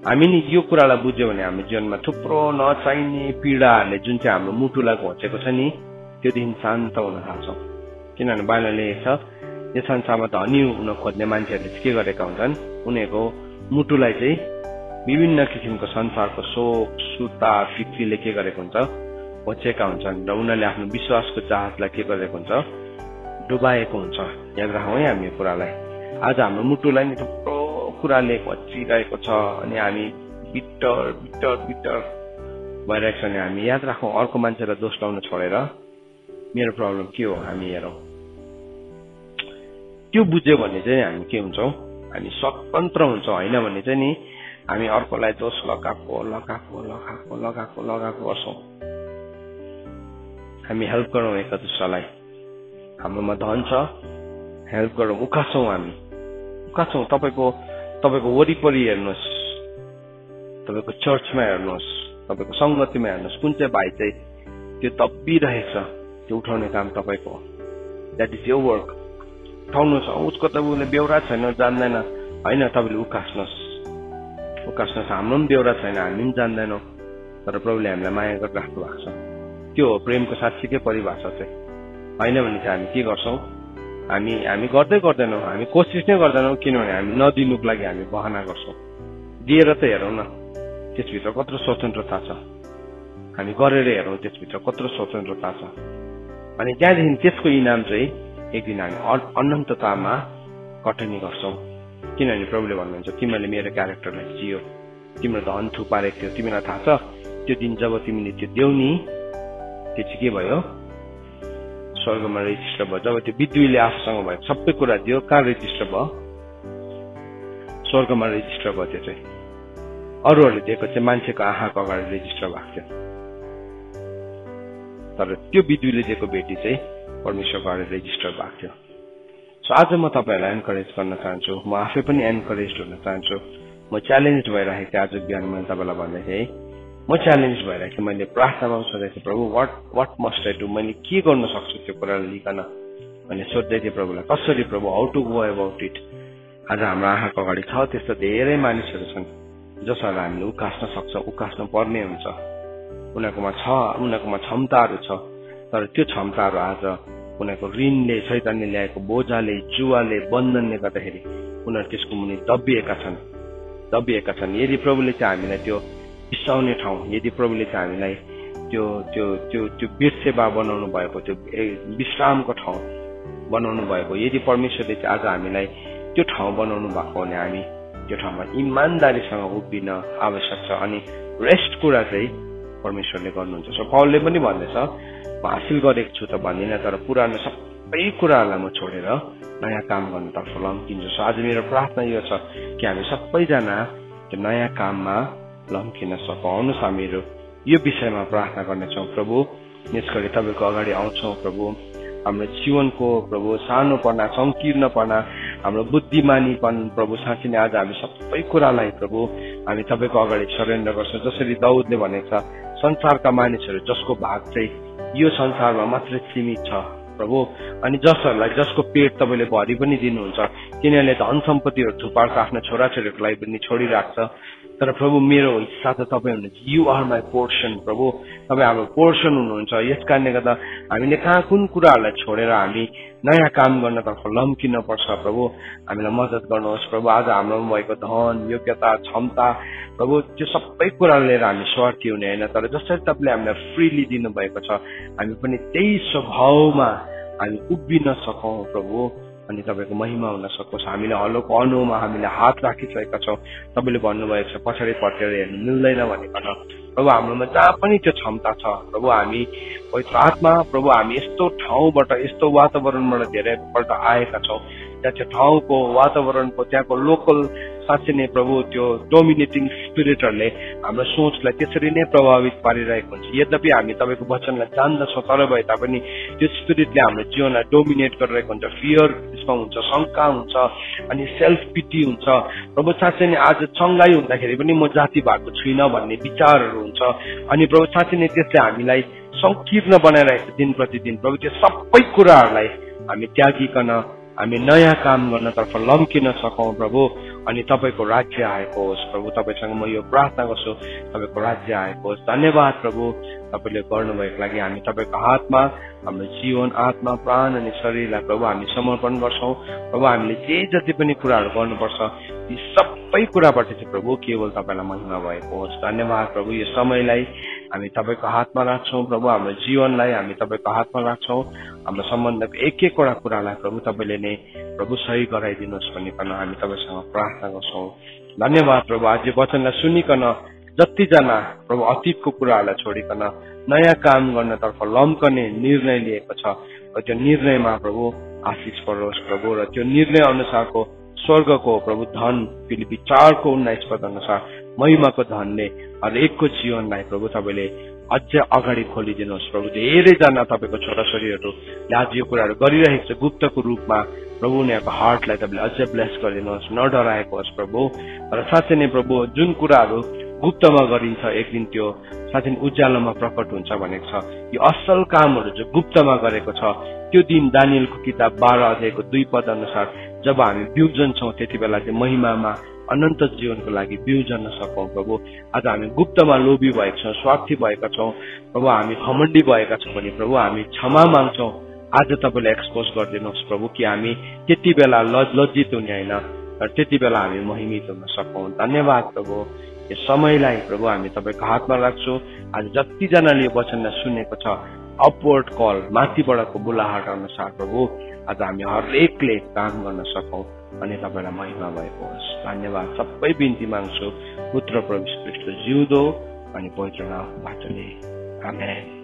हामी नि यो कुरालाई बुझ्यो भने हाम्रो जीवनमा थुप्रो नचाहिने पीडाहरूले जुन चाहिँ हाम्रो मुटुलाई घोचेको छ नि त्यो दिन शान्त हुन थाल्छौँ किनभने बाइबलले लेखेको छ यो संसारमा धनी हुन खोज्ने मान्छेहरूले के गरेका हुन्छन् उनीहरूको मुटुलाई चाहिँ विभिन्न किसिमको संसारको शोक सुता फिक्रीले के गरेको हुन्छ घोचेका हुन्छन् र उनीहरूले आफ्नो विश्वासको जहाजलाई के गरेको हुन्छ डुबाएको हुन्छ याद राखौँ है हामी यो कुरालाई आज हाम्रो मुटुलाई नि थुप्रो कुराले घोचिरहेको छ अनि हामी बिटर भइरहेको छ भने हामी याद राखौँ अर्को मान्छेलाई दोष लाउन छोडेर मेरो प्रब्लम के हो हामी हेरौँ त्यो बुझ्यो भने चाहिँ हामी के हुन्छौँ हामी स्वतन्त्र हुन्छौँ होइन भने चाहिँ नि हामी अर्कोलाई दोष लगाएको गर्छौँ हामी हेल्प गरौँ एक दुसरालाई हाम्रोमा धन छ हेल्प गरौँ उकासौँ तपाईँको वरिपरि हेर्नुहोस् तपाईँको चर्चमा हेर्नुहोस् तपाईँको संगतिमा हेर्नुहोस् कुन चाहिँ भाइ चाहिँ त्यो दबिरहेको छ त्यो उठाउने काम तपाईँको द्याट इज योर वर्क उठाउनुहोस् उसको त उसले बेहोरा छैन जान्दैन होइन तपाईँले उकास्नुहोस् हाम्रो पनि बेहोरा छैन हामी पनि जान्दैनौँ तर प्रभुले हामीलाई माया गरिराख्नु भएको छ त्यो हो प्रेमको साँच्चीकै परिभाषा चाहिँ होइन भने चाहिँ हामी के गर्छौँ हामी गर्दैनौँ हामी कोसिस नै गर्दैनौँ किनभने हामी नदिनुको लागि हामी बहाना गर्छौँ दिएर त हेरौँ न त्यसभित्र कत्रो स्वतन्त्रता छ हामी गरेर हेरौँ त्यसभित्र कत्रो स्वतन्त्रता छ अनि त्यहाँदेखि त्यसको इनाम चाहिँ एक दिन हामी अनन्ततामा कटनी गर्छौँ किनभने प्रभुले भन्नुहुन्छ तिमीले मेरो क्यारेक्टरलाई जियो तिम्रो धन थुपारेको थियो तिमीलाई थाहा छ त्यो दिन जब तिमीले त्यो देऊ नि त्यो चाहिँ के भयो स्वर्गमा रेजिस्टर भयो जब त्यो विद्युले आफूसँग भयो सबै कुरा दियो कहाँ रेजिस्टर भयो स्वर्गमा रेजिस्टर भयो त्यो चाहिँ अरूहरूले दिएको चाहिँ मान्छेको आँखाको अगाडि रेजिस्टर भएको थियो तर त्यो विद्युले दिएको भेटी चाहिँ परमेश्वरको अगाडि रेजिस्टर भएको थियो सो आज म तपाईँहरूलाई एन्करेज गर्न चाहन्छु म आफै पनि एन्करेज हुन चाहन्छु म च्यालेन्ज भइरहेको थिएँ आज बिहान मैले तपाईँलाई भन्दै थिएँ म च्यालेन्ज भइरहेको थिएँ मैले प्रार्थनामा सोधेको थिएँ प्रभु वाट मस्ट आई डु मैले के गर्न सक्छु त्यो कुरालाई लिकन भने सोध्दै थिएँ प्रभुलाई कसरी प्रभु how to go about it आज हाम्रो आँखाको अगाडि छ त्यस्तो धेरै मानिसहरू छन् जसहरूलाई हामीले उकास्न पर्ने हुन्छ उनीहरूकोमा क्षमताहरू छ तर त्यो क्षमताहरू आज उनीहरूको ऋणले शैतानले ल्याएको बोझाले जुवाले बन्धनले गर्दाखेरि उनीहरू त्यसको मुनि दबिएका छन् यदि प्रभुले चाहिँ हामीलाई त्यो बिसाउने ठाउँ यदि प्रभुले चाहिँ हामीलाई त्यो त्यो त्यो त्यो बेसेवा बनाउनु भएको त्यो विश्रामको ठाउँ बनाउनु भएको यदि परमेश्वरले चाहिँ आज हामीलाई त्यो ठाउँ बनाउनु भएको भने हामी त्यो ठाउँमा इमान्दारीसँग उभिन आवश्यक छ अनि रेस्ट कुरा चाहिँ परमेश्वरले गर्नुहुन्छ सो पौलले पनि भन्दैछ म हासिल गरेको छु त भन्दिनँ तर पुरानो सबै कुराहरूलाई म छोडेर नयाँ काम गर्नतर्फ लम्किन्छु सो आज मेरो प्रार्थना यो छ कि हामी सबैजना त्यो नयाँ काममा लम्किन सकौँ आउनुहोस् हामीहरू यो विषयमा प्रार्थना गर्नेछौँ प्रभु यसगरी तपाईँको अगाडि आउँछौँ प्रभु हाम्रो जीवनको प्रभु सानोपना संकीर्णपना हाम्रो बुद्धिमानीपन प्रभु साँच्चै नै आज हामी सबै कुरालाई प्रभु हामी तपाईँको अगाडि सरेन्डर गर्छौँ जसरी दाउदले भनेको छ संसारका मानिसहरू जसको भाग चाहिँ यो संसारमा मात्रै सीमित छ प्रभु अनि जसको पेट तपाईँले भरि पनि दिनुहुन्छ तिनीहरूले धन सम्पत्तिहरू थुपार्छ आफ्नो छोराछोरीहरूको लागि पनि छोडिराख्छ तर प्रभु मेरो हिस्सा त तपाईँ हुनुहुन्छ। यु आर माई पोर्सन प्रभु, तपाईँ हाम्रो पोर्सन हुनुहुन्छ। यस कारणले गर्दा हामीले कहाँ कुन कुराहरूलाई छोडेर हामी नयाँ काम गर्नतर्फ लम्किन पर्छ प्रभु, हामीलाई मद्दत गर्नुहोस् प्रभु। आज हाम्रोमा भएको धन, योग्यता, क्षमता प्रभु त्यो सबै कुरा लिएर हामी स्वार्थी हुने होइन, तर जसरी तपाईँले हामीलाई फ्रीली दिनुभएको छ हामी पनि त्यही स्वभावमा हामी उभिन सकौँ प्रभु, अनि तपाईँको महिमा हुन सकोस्। हामीले हलोको अनुमा हामीले हात राखिसकेका छौँ। तपाईँले भन्नुभएको छ पछाडि फर्केर हेर्नु मिल्दैन भनिकन प्रभु, हाम्रोमा जहाँ पनि त्यो क्षमता छ प्रभु। हामी पवित्र आत्मा प्रभु, हामी यस्तो ठाउँबाट यस्तो वातावरणबाट धेरैपल्ट आएका छौँ, त्यहाँ त्यो ठाउँको वातावरणको त्यहाँको लोकल साँच्चै नै प्रभु त्यो डोमिनेटिङ स्पिरिटहरूले हाम्रो सोचलाई त्यसरी नै प्रभावित पारिरहेको हुन्छ। यद्यपि हामी तपाईँको वचनलाई जान्दछौँ, तर भए तापनि त्यो स्पिरिटले हाम्रो जीवनलाई डोमिनेट गरिरहेको हुन्छ। फियर त्यसमा हुन्छ, शङ्का हुन्छ, अनि सेल्फ पिटी हुन्छ प्रभु। साँच्चै नै आज चङ्गाई हुँदाखेरि पनि म जाति भएको छुइनँ भन्ने विचारहरू हुन्छ, अनि प्रभु साँच्चै नै त्यसले हामीलाई संकीर्ण बनाइरहेको छ दिन प्रतिदिन प्रभु। त्यो सबै कुराहरूलाई हामी त्यागिकन हामी नयाँ काम गर्नतर्फ लम्किन सकौँ प्रभु, अनि तपाईँको राज्य आएको होस् प्रभु। तपाईँसँग म यो प्रार्थना गर्छु, तपाईँको राज्य आएको होस्। धन्यवाद प्रभु तपाईँले गर्नुभएको लागि। हामी तपाईँको हातमा हाम्रो जीवन, आत्मा, प्राण अनि शरीरलाई प्रभु हामी समर्पण गर्छौँ प्रभु। हामीले जे जति पनि कुराहरू गर्नुपर्छ ती सबै कुराबाट चाहिँ प्रभु केवल तपाईँलाई महिमा भएको होस्। धन्यवाद प्रभु। यो समयलाई हामी तपाईँको हातमा राख्छौँ प्रभु, हाम्रो जीवनलाई हामी तपाईँको हातमा राख्छौँ। हाम्रो सम्बन्धको एक एकवटा कुरालाई प्रभु तपाईँले नै प्रभु सही गराइदिनुहोस् भनिकन हामी तपाईँसँग प्रार्थना गर्छौँ। धन्यवाद प्रभु। आज वचनलाई सुनिकन जतिजना प्रभु अतीतको कुराहरूलाई छोडिकन नयाँ काम गर्नतर्फ लम्कने निर्णय लिएको छ, र त्यो निर्णयमा प्रभु आशिष परोस् प्रभु, र त्यो निर्णय अनुसारको स्वर्गको प्रभु धन, फिलिपी 4:19 अनुसार महिमाको धनले हरेकको जीवनलाई प्रभु तपाईँले अझै अगाडि खोलिदिनुहोस् प्रभु। धेरैजना तपाईँको छोराछोरीहरूले आज यो कुराहरू गरिरहेको छ गुप्तको रूपमा प्रभु, उनीहरूको हार्टलाई तपाईँले अझै ब्लेस गरिदिनुहोस्, नडराएको होस् प्रभु। र साँच्चै नै प्रभु जुन कुराहरू गुप्तमा गरिन्छ एक दिन त्यो साँच्चै उज्यालोमा प्रकट हुन्छ भनेको छ। यो असल कामहरू जो गुप्तमा गरेको छ त्यो दिन दानियलको किताब 12:2 अनुसार जब हामी बिउजन छौँ त्यति बेला चाहिँ महिमामा अनन्त जीवनको लागि बिउजन सकौँ प्रभु। आज हामी गुप्तमा लोभी भएका छौँ, स्वार्थी भएका छौँ प्रभु, हामी घमण्डी भएका छौँ भने प्रभु हामी क्षमा माग्छौँ। आज तपाईँले एक्सपोज गरिदिनुहोस् प्रभु कि हामी त्यति बेला लज्जित हुने होइन, र त्यति बेला हामी महिमित हुन सकौँ। धन्यवाद प्रभु। यो समयलाई प्रभु हामी तपाईँको हातमा राख्छौँ। आज जतिजनाले यो वचनलाई सुनेको छ अपवर्ड कल, माथिबाटको बुलाहाट अनुसार प्रभु आज हामी हरेकले काम गर्न सकौँ, अनि तपाईँलाई महिमा भएको होस्। धन्यवाद। सबै बिन्ती माग्छु पुत्र प्रभु ख्रीष्ट जिउँदो अनि पवित्र नामबाट नै। आमेन।